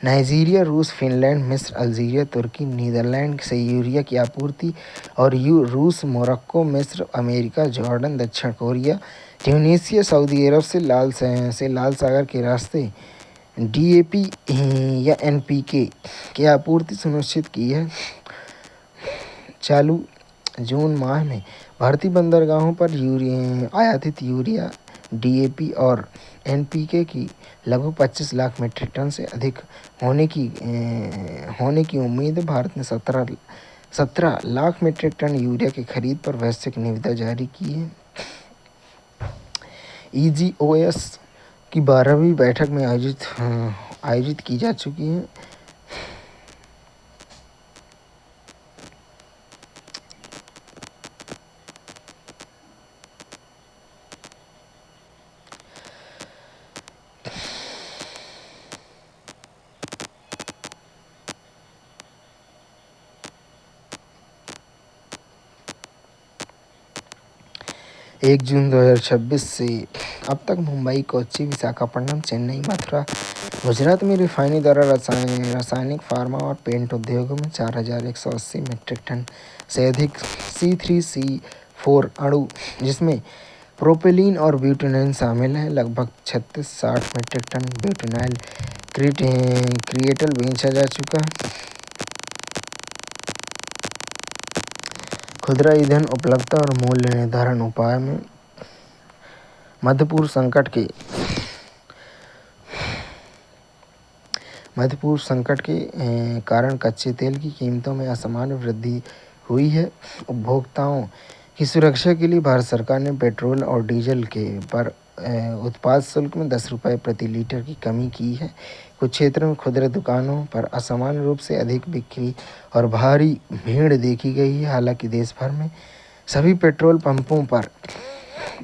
Nigeria, रूस, फिनलैंड, मिस्र, अल्जीरिया, तुर्की, नीदरलैंड से यूरिया की आपूर्ति और रूस, मोरक्को, मिस्र, अमेरिका, जॉर्डन, दक्षिण कोरिया, ट्यूनीशिया, सऊदी अरब से लाल सागर के रास्ते डीएपी या एनपीके की आपूर्ति सुनिश्चित की है। चालू जून माह में भारतीय बंदरगाहों पर आयातित यूरिया, डीएपी और एनपीके की लगभग 25 लाख मीट्रिक टन से अधिक होने की उम्मीद है। भारत ने 17 लाख मीट्रिक टन यूरिया की खरीद पर वैश्विक निविदा जारी की है। ईजीओएस की 12वीं बैठक में आयोजित की जा चुकी है। एक जून 2026 से अब तक मुंबई, कोच्चि, विशाखापट्टनम, चेन्नई, मथुरा, गुजरात में रिफाइनरी द्वारा रासायनिक, फार्मा और पेंट उद्योगों में 4,180 मीट्रिक टन से अधिक C3C4 अणु, जिसमें प्रोपेलीन और ब्यूटेनॉल शामिल हैं, लगभग 36-60 मीट्रिक टन ब्यूटेनॉल क्रिएटल बेचा जा चुका है। खुदरा ईंधन उपलब्धता और मूल्य निर्धारण उपाय में मध्यपूर्व संकट के कारण कच्चे तेल की कीमतों में असामान्य वृद्धि हुई है। उपभोक्ताओं की सुरक्षा के लिए भारत सरकार ने पेट्रोल और डीजल के पर उत्पाद शुल्क में 10 रुपये प्रति लीटर की कमी की है। कुछ क्षेत्रों में खुदरा दुकानों पर असामान्य रूप से अधिक बिक्री और भारी भीड़ देखी गई है। हालांकि देश भर में सभी पेट्रोल पंपों पर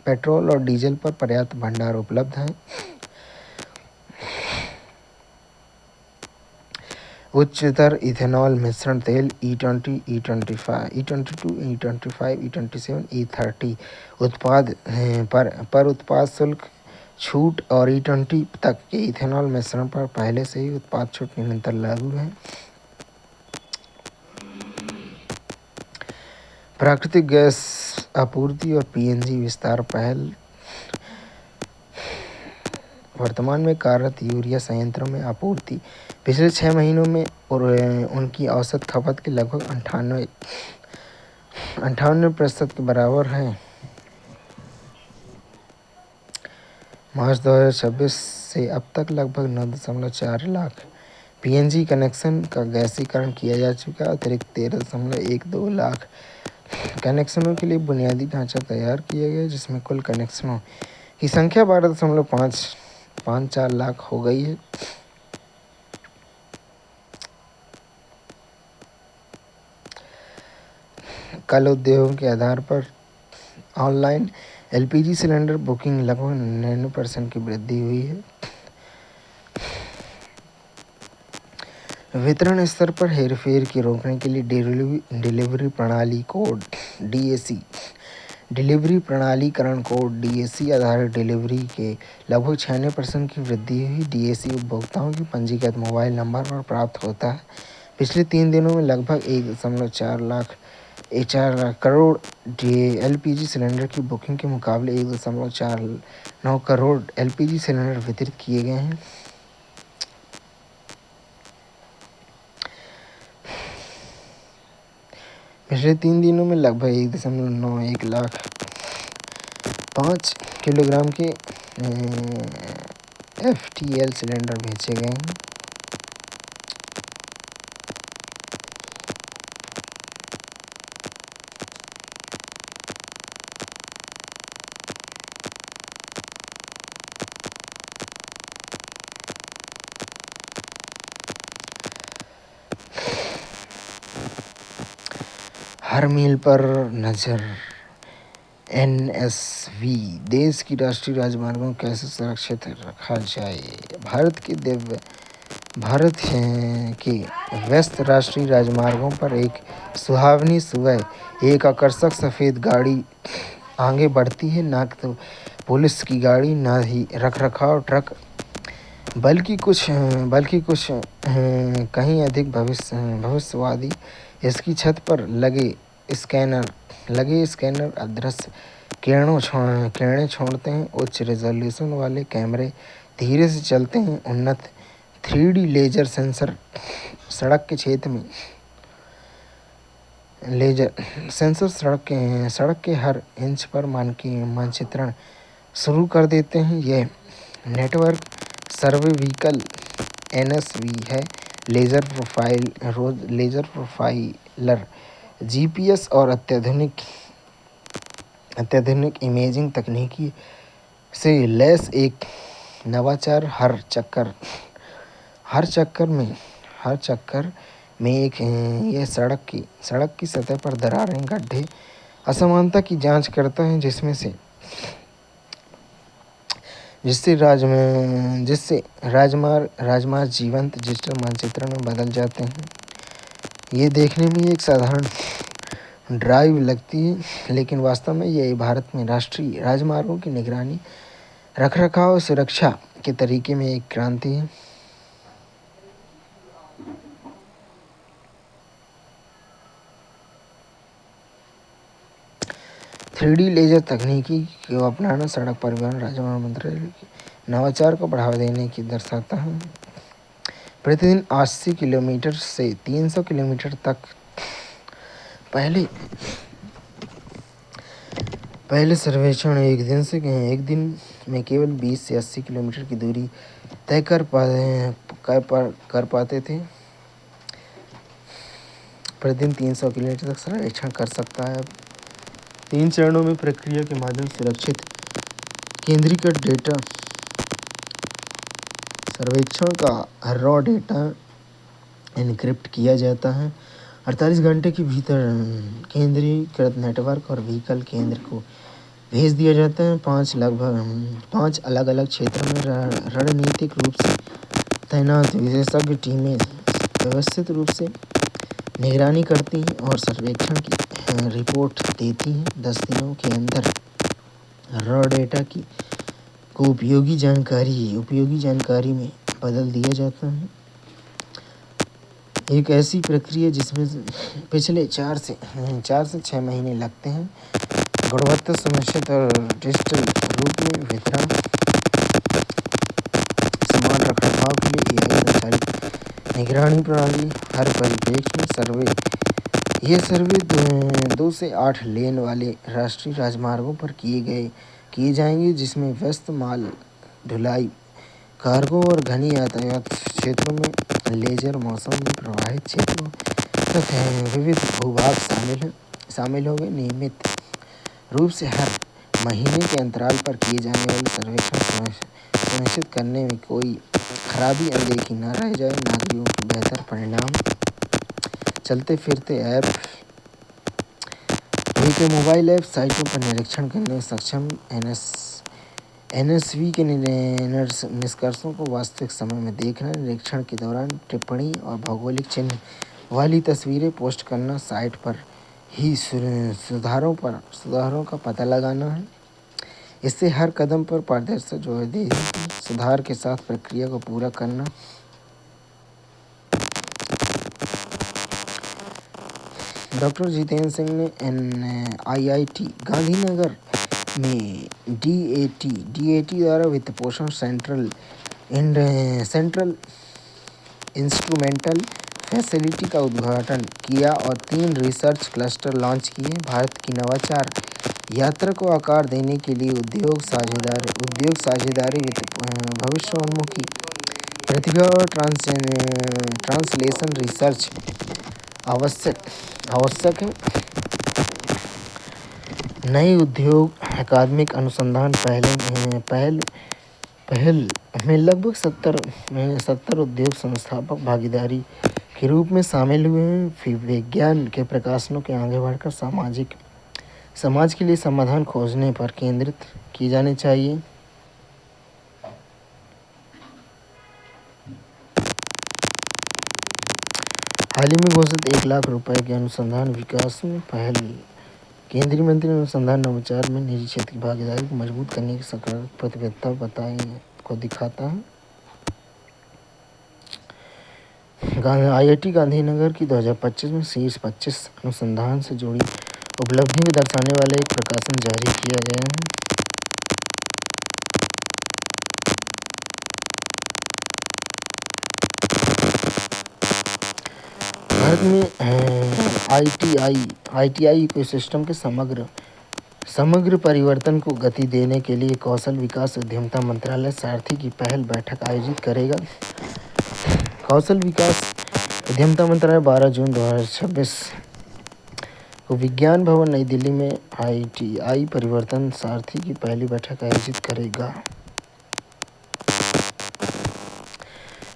पेट्रोल और डीजल पर पर्याप्त भंडार उपलब्ध हैं। उच्चतर इथेनॉल मिश्रण तेल E20, E22, E27, E30 उत्पाद पर उत्पाद शुल्क छूट और E20 तक के इथेनॉल मिश्रण पर पहले से ही उत्पाद छूट निरंतर लागू है। प्राकृतिक गैस आपूर्ति और पीएनजी विस्तार पहल। वर्तमान में कार्यरत यूरिया संयंत्रों में आपूर्ति पिछले 6 महीनों में और उनकी औसत खपत के लगभग 98% के बराबर है। मार्च 2026 से अब तक लगभग 9.4 लाख पीएनजी कनेक्शन का गैसीकरण किया जा चुका है। अतिरिक्त 13.12 लाख कनेक्शनों के लिए बुनियादी ढांचा तैयार किया गया, जिसमें कुल कनेक्शनों की संख्या 12.54 लाख हो गई है। कल उद्योगों के आधार पर ऑनलाइन एलपीजी सिलेंडर बुकिंग लगभग 99% की वृद्धि हुई है। वितरण स्तर पर हेरफेर की रोकने के लिए डिलीवरी प्रणाली कोड डीएसी डिलीवरीकरण कोड डीएसी आधारित डिलीवरी के लगभग 96% की वृद्धि हुई। डीएसी उपभोक्ताओं के पंजीकृत मोबाइल नंबर पर प्राप्त होता है। पिछले 3 दिनों में लगभग 1.4 लाख 4 करोड़ LPG सिलेंडर की बुकिंग के मुकाबले 1.49 करोड़ LPG सिलेंडर वितरित किए गए हैं। पिछले 3 दिनों में लगभग 1.91 लाख 5 किलोग्राम के FTL सिलेंडर बेचे गए हैं। हर मील पर नजर। NSV देश की राष्ट्रीय राजमार्गों को कैसे सुरक्षित रखा जाए। भारत के व्यस्त राष्ट्रीय राजमार्गों पर एक सुहावनी सुबह एक आकर्षक सफ़ेद गाड़ी आगे बढ़ती है। ना तो पुलिस की गाड़ी, ना ही रखरखाव ट्रक, बल्कि कुछ कहीं अधिक भविष्यवादी। इसकी छत पर लगे स्कैनर अदृश्य किरणें छोड़ते हैं। उच्च रेजोल्यूशन वाले कैमरे धीरे से चलते हैं। उन्नत 3D लेजर सेंसर सड़क के हर इंच पर मानचित्रण शुरू कर देते हैं। यह नेटवर्क सर्वे व्हीकल NSV है। लेजर प्रोफाइलर, GPS और अत्याधुनिक इमेजिंग तकनीकी से लैस एक नवाचार। हर चक्कर में एक यह सड़क की सतह पर दरारें, गड्ढे, असमानता की जांच करता है, जिससे राजमार्ग जीवंत डिजिटल मानचित्रण में बदल जाते हैं। ये देखने में एक साधारण ड्राइव लगती है, लेकिन वास्तव में यह भारत में राष्ट्रीय राजमार्गों की निगरानी, रखरखाव और सुरक्षा के तरीके में एक क्रांति है। 3D लेजर तकनीकी को अपनाना सड़क परिवहन राजमार्ग मंत्रालय के नवाचार को बढ़ावा देने की दर्शाता है। प्रतिदिन 80 किलोमीटर से 300 किलोमीटर तक। पहले सर्वेक्षण एक दिन में केवल 20 से 80 किलोमीटर की दूरी तय कर पाते थे। प्रतिदिन 300 किलोमीटर तक सर्वेक्षण कर सकता है। 3 चरणों में प्रक्रिया के माध्यम से सुरक्षित केंद्रीकृत डेटा सर्वेक्षण का रॉ डेटा एन्क्रिप्ट किया जाता है। 48 घंटे के भीतर केंद्रीकृत नेटवर्क और व्हीकल केंद्र को भेज दिया जाता है। 5 अलग-अलग क्षेत्रों में रणनीतिक रूप से तैनात विशेषज्ञ टीमें व्यवस्थित रूप से निगरानी करती हैं और सर्वेक्षण की रिपोर्ट देती हैं। 10 दिनों के अंदर रॉ डेटा को उपयोगी जानकारी में बदल दिया जाता है। एक ऐसी प्रक्रिया जिसमें पिछले 4 से 6 महीने लगते हैं। गुणवत्ता सुनिश्चित और डिजिटल रूप में वितरण, समान रखरखाव के लिए AI संचालित निगरानी प्रणाली। हर परिप्रेक्ष्य में यह सर्वे 2 से 8 लेन वाले राष्ट्रीय राजमार्गों पर किए जाएंगे, जिसमें व्यस्त माल ढुलाई, कार्गो और घनी यातायात क्षेत्रों में लेजर, मौसम में प्रभावित क्षेत्रों तथा विविध भूभाग शामिल होंगे। नियमित रूप से हर महीने के अंतराल पर किए जाने वाले सर्वेक्षण सुनिश्चित करने में कोई खराबी अनदेखी न रह जाए। नागरिकों के बेहतर परिणाम चलते फिरते ऐप के मोबाइल ऐप साइटों पर निरीक्षण करने में सक्षम। NSV के निष्कर्षों को वास्तविक समय में देखना, निरीक्षण के दौरान टिप्पणी और भौगोलिक चिन्ह वाली तस्वीरें पोस्ट करना, साइट पर ही सुधारों का पता लगाना है। इससे हर कदम पर पारदर्शिता जोड़ेगी। सुधार के साथ प्रक्रिया को पूरा करना। डॉक्टर जितेंद्र सिंह ने IIT गांधीनगर में DAT द्वारा वित्त पोषण सेंट्रल इंस्ट्रूमेंटल फैसिलिटी का उद्घाटन किया और 3 रिसर्च क्लस्टर लॉन्च किए। भारत की नवाचार यात्रा को आकार देने के लिए उद्योग साझेदारी भविष्योन्मुखी प्रतिभा और ट्रांसलेशन रिसर्च आवश्यक है। नए उद्योग अकादमिक अनुसंधान पहल में लगभग 70 उद्योग संस्थापक भागीदारी के रूप में शामिल हुए हैं। फिर विज्ञान के प्रकाशनों के आगे बढ़कर समाज के लिए समाधान खोजने पर केंद्रित की जानी चाहिए। हाल ही में घोषित 1 लाख रुपए के अनुसंधान विकास में पहल। केंद्रीय मंत्री ने अनुसंधान नवाचार में निजी क्षेत्र की भागीदारी को मजबूत करने की सकारात्मक प्रतिबद्धता बताई को दिखाता है। IIT गांधीनगर की 2025 में शीर्ष 25 अनुसंधान से जुड़ी उपलब्धियों को दर्शाने वाला एक प्रकाशन जारी किया गया है। भारत में ITI इकोसिस्टम के समग्र परिवर्तन को गति देने के लिए कौशल विकास उद्यमिता मंत्रालय सारथी की पहल बैठक आयोजित करेगा। कौशल विकास उद्यमिता मंत्रालय 12 जून 2026 को विज्ञान भवन नई दिल्ली में ITI परिवर्तन सारथी की पहली बैठक आयोजित करेगा।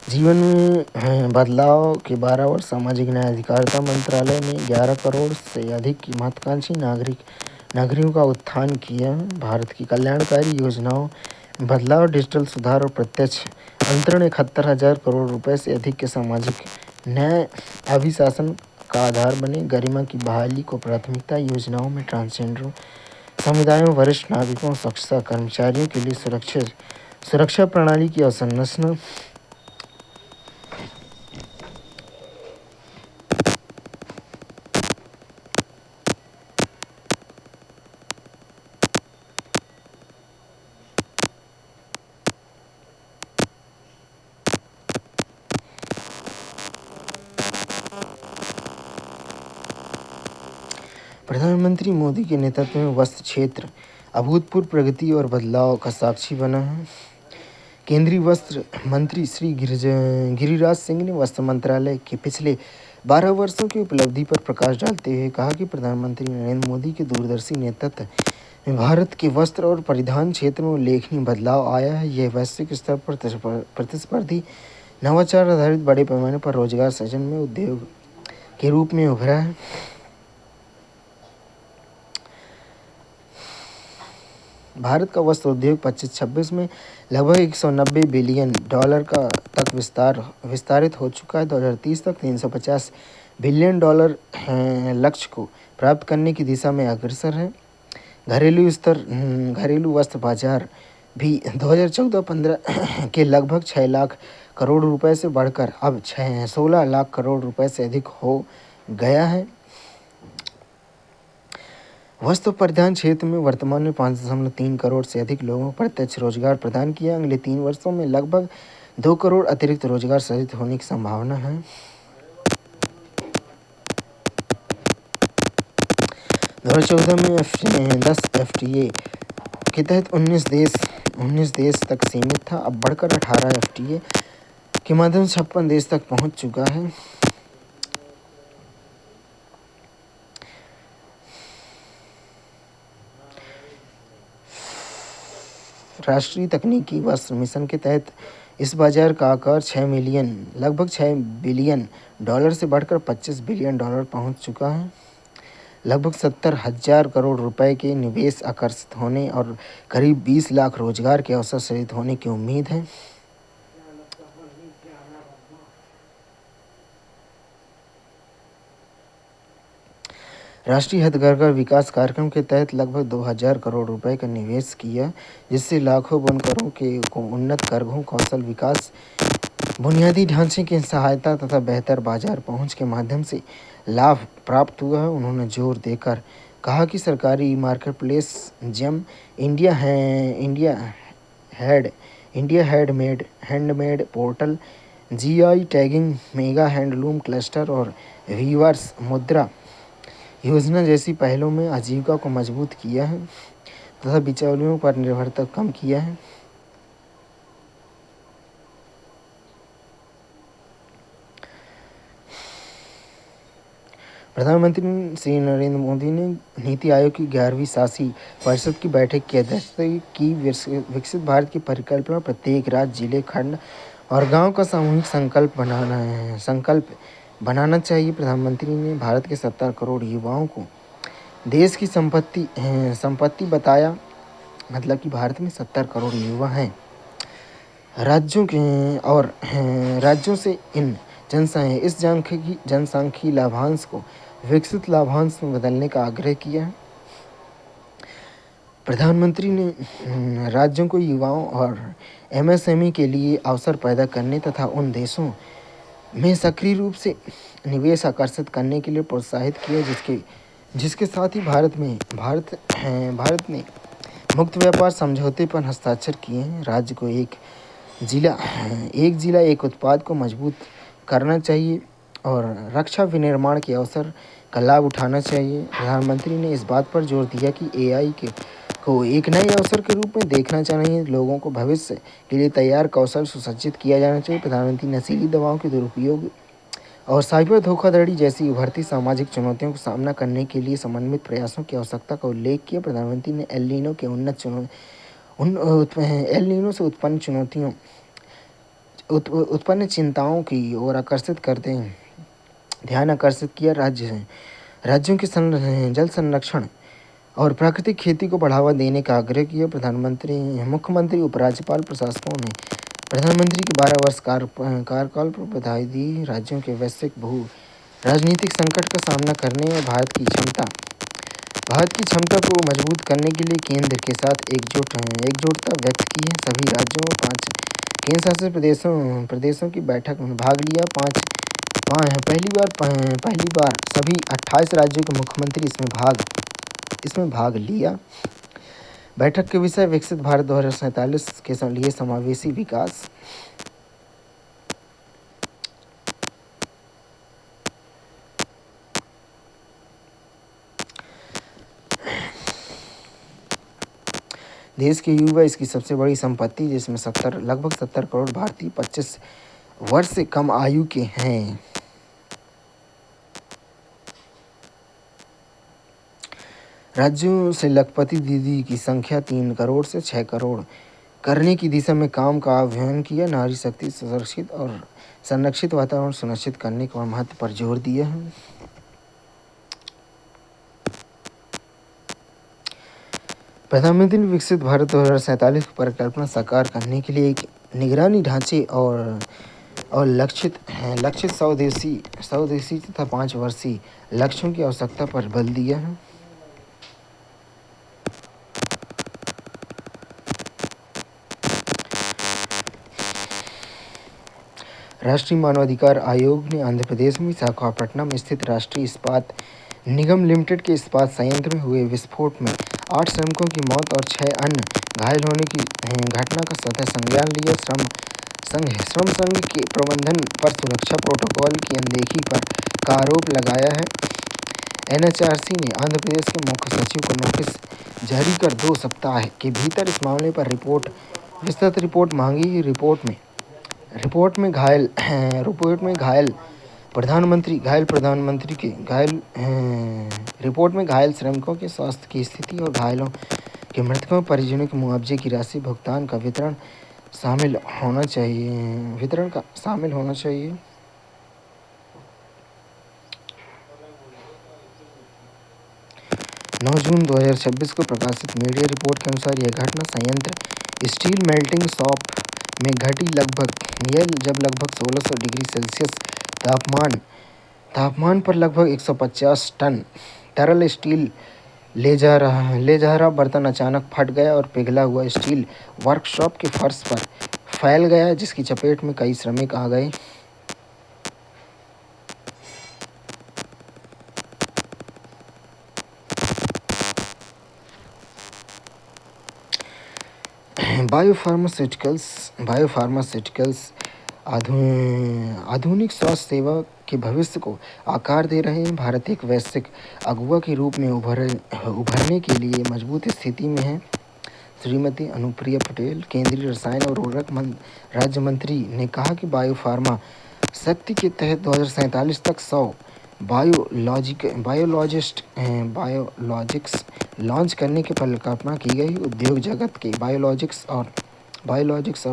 जीवन में बदलाव के 12 वर्ष सामाजिक न्याय अधिकारिता मंत्रालय ने 11 करोड़ से अधिक की महत्वाकांक्षी नागरिकों का उत्थान किया। भारत की कल्याणकारी योजनाओं में बदलाव, डिजिटल सुधार और प्रत्यक्ष अंतरण 71,000 करोड़ रुपए से अधिक के सामाजिक न्याय अभिशासन का आधार बने। गरिमा की बहाली को प्राथमिकता, योजनाओं में ट्रांसजेंडर समुदायों, वरिष्ठ नागरिकों, स्वच्छता कर्मचारियों के लिए सुरक्षा प्रणाली की अवसंरचना। प्रधानमंत्री मोदी के नेतृत्व में वस्त्र क्षेत्र अभूतपूर्व प्रगति और बदलाव का साक्षी बना है। केंद्रीय वस्त्र मंत्री श्री गिरिराज सिंह ने वस्त्र मंत्रालय के पिछले 12 वर्षों की उपलब्धि पर प्रकाश डालते हुए कहा कि प्रधानमंत्री नरेंद्र मोदी के दूरदर्शी नेतृत्व में भारत के वस्त्र और परिधान क्षेत्र में उल्लेखनीय बदलाव आया है। यह वैश्विक स्तर पर प्रतिस्पर्धी, नवाचार आधारित, बड़े पैमाने पर रोजगार सृजन में उद्योग के रूप में उभरा है। भारत का वस्त्र उद्योग 25-26 में लगभग $190 बिलियन तक विस्तारित हो चुका है। 2030 तक $350 बिलियन लक्ष्य को प्राप्त करने की दिशा में अग्रसर है। घरेलू वस्त्र बाजार भी 2014-15 के लगभग 6 लाख करोड़ रुपए से बढ़कर अब 16 लाख करोड़ रुपए से अधिक हो गया है। वस्त्र परिधान क्षेत्र में वर्तमान में 5.3 करोड़ से अधिक लोगों को प्रत्यक्ष रोजगार प्रदान किया। अगले 3 वर्षों में लगभग 2 करोड़ अतिरिक्त रोजगार सृजित होने की संभावना है। 2014 में 10 FTA के तहत 19 देश तक सीमित था, अब बढ़कर 18 FTA के माध्यम से 56 देश तक पहुंच चुका है। राष्ट्रीय तकनीकी वस्त्र मिशन के तहत इस बाजार का आकार लगभग $6 बिलियन से बढ़कर $25 बिलियन पहुंच चुका है। लगभग 70,000 करोड़ रुपए के निवेश आकर्षित होने और करीब 20 लाख रोजगार के अवसर सृजित होने की उम्मीद है। राष्ट्रीय हथकरघा विकास कार्यक्रम के तहत लगभग 2,000 करोड़ रुपए का निवेश किया, जिससे लाखों बुनकरों को उन्नत करघों कौशल विकास बुनियादी ढांचे की सहायता तथा बेहतर बाजार पहुंच के माध्यम से लाभ प्राप्त हुआ है। उन्होंने जोर देकर कहा कि सरकारी मार्केटप्लेस जेम इंडिया है India handmade portal, GI tagging, mega handloom cluster और वीवर्स मुद्रा योजना जैसी पहलों में आजीविका को मजबूत किया है तथा बिचौलियों पर निर्भरता कम किया है। प्रधानमंत्री श्री नरेंद्र मोदी ने नीति आयोग की 11वीं शासी परिषद की बैठक की अध्यक्षता की। विकसित भारत की परिकल्पना प्रत्येक राज्य, जिले, खंड और गांव का सामूहिक संकल्प बनाना चाहिए। प्रधानमंत्री ने भारत के 70 करोड़ युवाओं को देश की संपत्ति बताया। मतलब कि भारत में 70 करोड़ युवा हैं। राज्यों से इस जनसांख्यिकी लाभांश को विकसित लाभांश में बदलने का आग्रह किया है। प्रधानमंत्री ने राज्यों को युवाओं और एमएसएमई के लिए अवसर पैदा करने तथा उन देशों में सक्रिय रूप से निवेश आकर्षित करने के लिए प्रोत्साहित किया जिसके साथ ही भारत ने मुक्त व्यापार समझौते पर हस्ताक्षर किए हैं। राज्य को एक जिला एक उत्पाद को मजबूत करना चाहिए और रक्षा विनिर्माण के अवसर का लाभ उठाना चाहिए। प्रधानमंत्री ने इस बात पर जोर दिया कि एआई को एक नए अवसर के रूप में देखना चाहिए। लोगों को भविष्य के लिए तैयार कौशल सुसज्जित किया जाना चाहिए। प्रधानमंत्री ने नशीली दवाओं के दुरुपयोग और साइबर धोखाधड़ी जैसी उभरती सामाजिक चुनौतियों का सामना करने के लिए समन्वित प्रयासों की आवश्यकता का उल्लेख किया। प्रधानमंत्री ने एल नीनो से उत्पन्न चिंताओं की ओर ध्यान आकर्षित किया। राज्यों के जल संरक्षण और प्राकृतिक खेती को बढ़ावा देने का आग्रह किया। मुख्यमंत्री, उपराज्यपाल, प्रशासकों ने प्रधानमंत्री के 12 वर्ष कार्यकाल पर बधाई दी। राज्यों के वैश्विक भू राजनीतिक संकट का सामना करने और भारत की क्षमता को मजबूत करने के लिए केंद्र के साथ एकजुटता व्यक्त की है। सभी राज्यों और 5 केंद्र शासित प्रदेशों की बैठक में भाग लिया। पहली बार सभी 28 राज्यों के मुख्यमंत्री इसमें भाग लिया। बैठक के विषय विकसित भारत 2047 के लिए समावेशी विकास। देश के युवा इसकी सबसे बड़ी संपत्ति, जिसमें लगभग 70 करोड़ भारतीय 25 वर्ष से कम आयु के हैं। राज्यों से लखपति दीदी की संख्या 3 करोड़ से 6 करोड़ करने की दिशा में काम का आह्वान किया। नारी शक्ति, सुरक्षित और संरक्षित वातावरण सुनिश्चित करने के महत्व पर जोर दिया है। प्रधानमंत्री ने विकसित भारत 2047 की परिकल्पना साकार करने के लिए एक निगरानी ढांचे और लक्षित स्वदेशी तथा 5 वर्षीय लक्ष्यों की आवश्यकता पर बल दिया है। राष्ट्रीय मानवाधिकार आयोग ने आंध्र प्रदेश में विशाखापट्टनम स्थित राष्ट्रीय इस्पात निगम लिमिटेड के इस्पात संयंत्र में हुए विस्फोट में 8 श्रमिकों की मौत और 6 अन्य घायल होने की घटना का स्वतः संज्ञान लिया। श्रम संघ के प्रबंधन पर सुरक्षा प्रोटोकॉल की अनदेखी का आरोप लगाया है। एनएचआरसी ने आंध्र प्रदेश के मुख्य सचिव को नोटिस जारी कर 2 सप्ताह के भीतर इस मामले पर विस्तृत रिपोर्ट मांगी। रिपोर्ट में घायल श्रमिकों के स्वास्थ्य की स्थिति और घायलों के मृतकों परिजनों के मुआवजे की राशि भुगतान का वितरण शामिल होना चाहिए। 9 जून 2026 को प्रकाशित मीडिया रिपोर्ट के अनुसार यह घटना संयंत्र स्टील मेल्टिंग शॉप में घटी। जब लगभग 1600 डिग्री सेल्सियस तापमान पर लगभग 150 टन तरल स्टील ले जा रहा बर्तन अचानक फट गया और पिघला हुआ स्टील वर्कशॉप के फर्श पर फैल गया, जिसकी चपेट में कई श्रमिक आ गए। बायोफार्मास्यूटिकल्स आधुनिक स्वास्थ्य सेवा के भविष्य को आकार दे रहे हैं। भारत एक वैश्विक अगुवा के रूप में उभरने के लिए मजबूत स्थिति में है। श्रीमती अनुप्रिया पटेल, केंद्रीय रसायन और उर्वरक राज्य मंत्री, ने कहा कि बायोफार्मा शक्ति के तहत 2047 तक 100 बायोलॉजिक्स लॉन्च करने की परिकल्पना की गई। उद्योग जगत के बायोलॉजिक्स और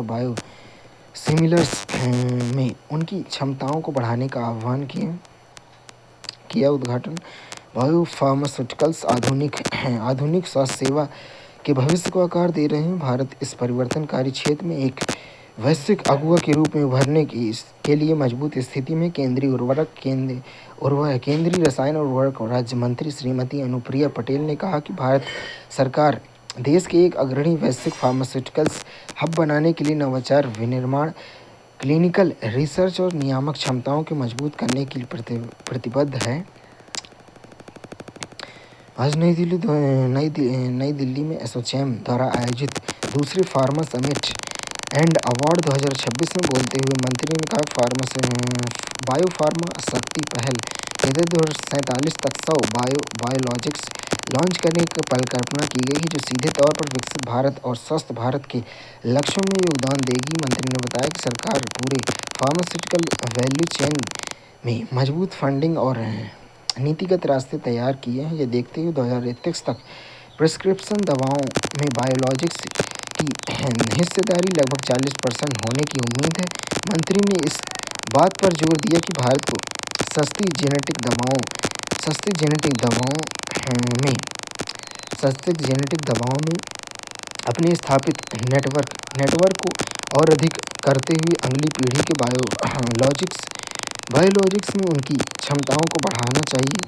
बायोसिमिलर्स में उनकी क्षमताओं को बढ़ाने का आह्वान किया। उद्घाटन। बायोफार्मास्यूटिकल्स आधुनिक स्वास्थ्य सेवा के भविष्य को आकार दे रहे हैं। भारत इस परिवर्तनकारी क्षेत्र में एक वैश्विक अगुवा के रूप में उभरने के लिए मजबूत स्थिति में। केंद्रीय रसायन और उर्वरक राज्य मंत्री श्रीमती अनुप्रिया पटेल ने कहा कि भारत सरकार देश के एक अग्रणी वैश्विक फार्मास्यूटिकल्स हब बनाने के लिए नवाचार, विनिर्माण, क्लिनिकल रिसर्च और नियामक क्षमताओं को मजबूत करने के लिए प्रतिबद्ध है। आज नई दिल्ली में एसोचैम द्वारा आयोजित दूसरे फार्मा समिट एंड अवार्ड 2026 में बोलते हुए मंत्री ने कहा, बायोफार्मा शक्ति पहल के तहत 2047 तक 100 बायोलॉजिक्स लॉन्च करने की परिकल्पना की गई है, जो सीधे तौर पर विकसित भारत और स्वस्थ भारत के लक्ष्यों में योगदान देगी। मंत्री ने बताया कि सरकार पूरे फार्मास्यूटिकल वैल्यू चेन में मजबूत फंडिंग और नीतिगत रास्ते तैयार किए हैं। यह देखते हुए 2031 तक प्रिस्क्रिप्शन दवाओं में बायोलॉजिक्स की हिस्सेदारी लगभग 40% होने की उम्मीद है। मंत्री ने इस बात पर जोर दिया कि भारत को सस्ती जेनेटिक दवाओं में अपने स्थापित नेटवर्क को और अधिक करते हुए अगली पीढ़ी के बायोलॉजिक्स में उनकी क्षमताओं को बढ़ाना चाहिए।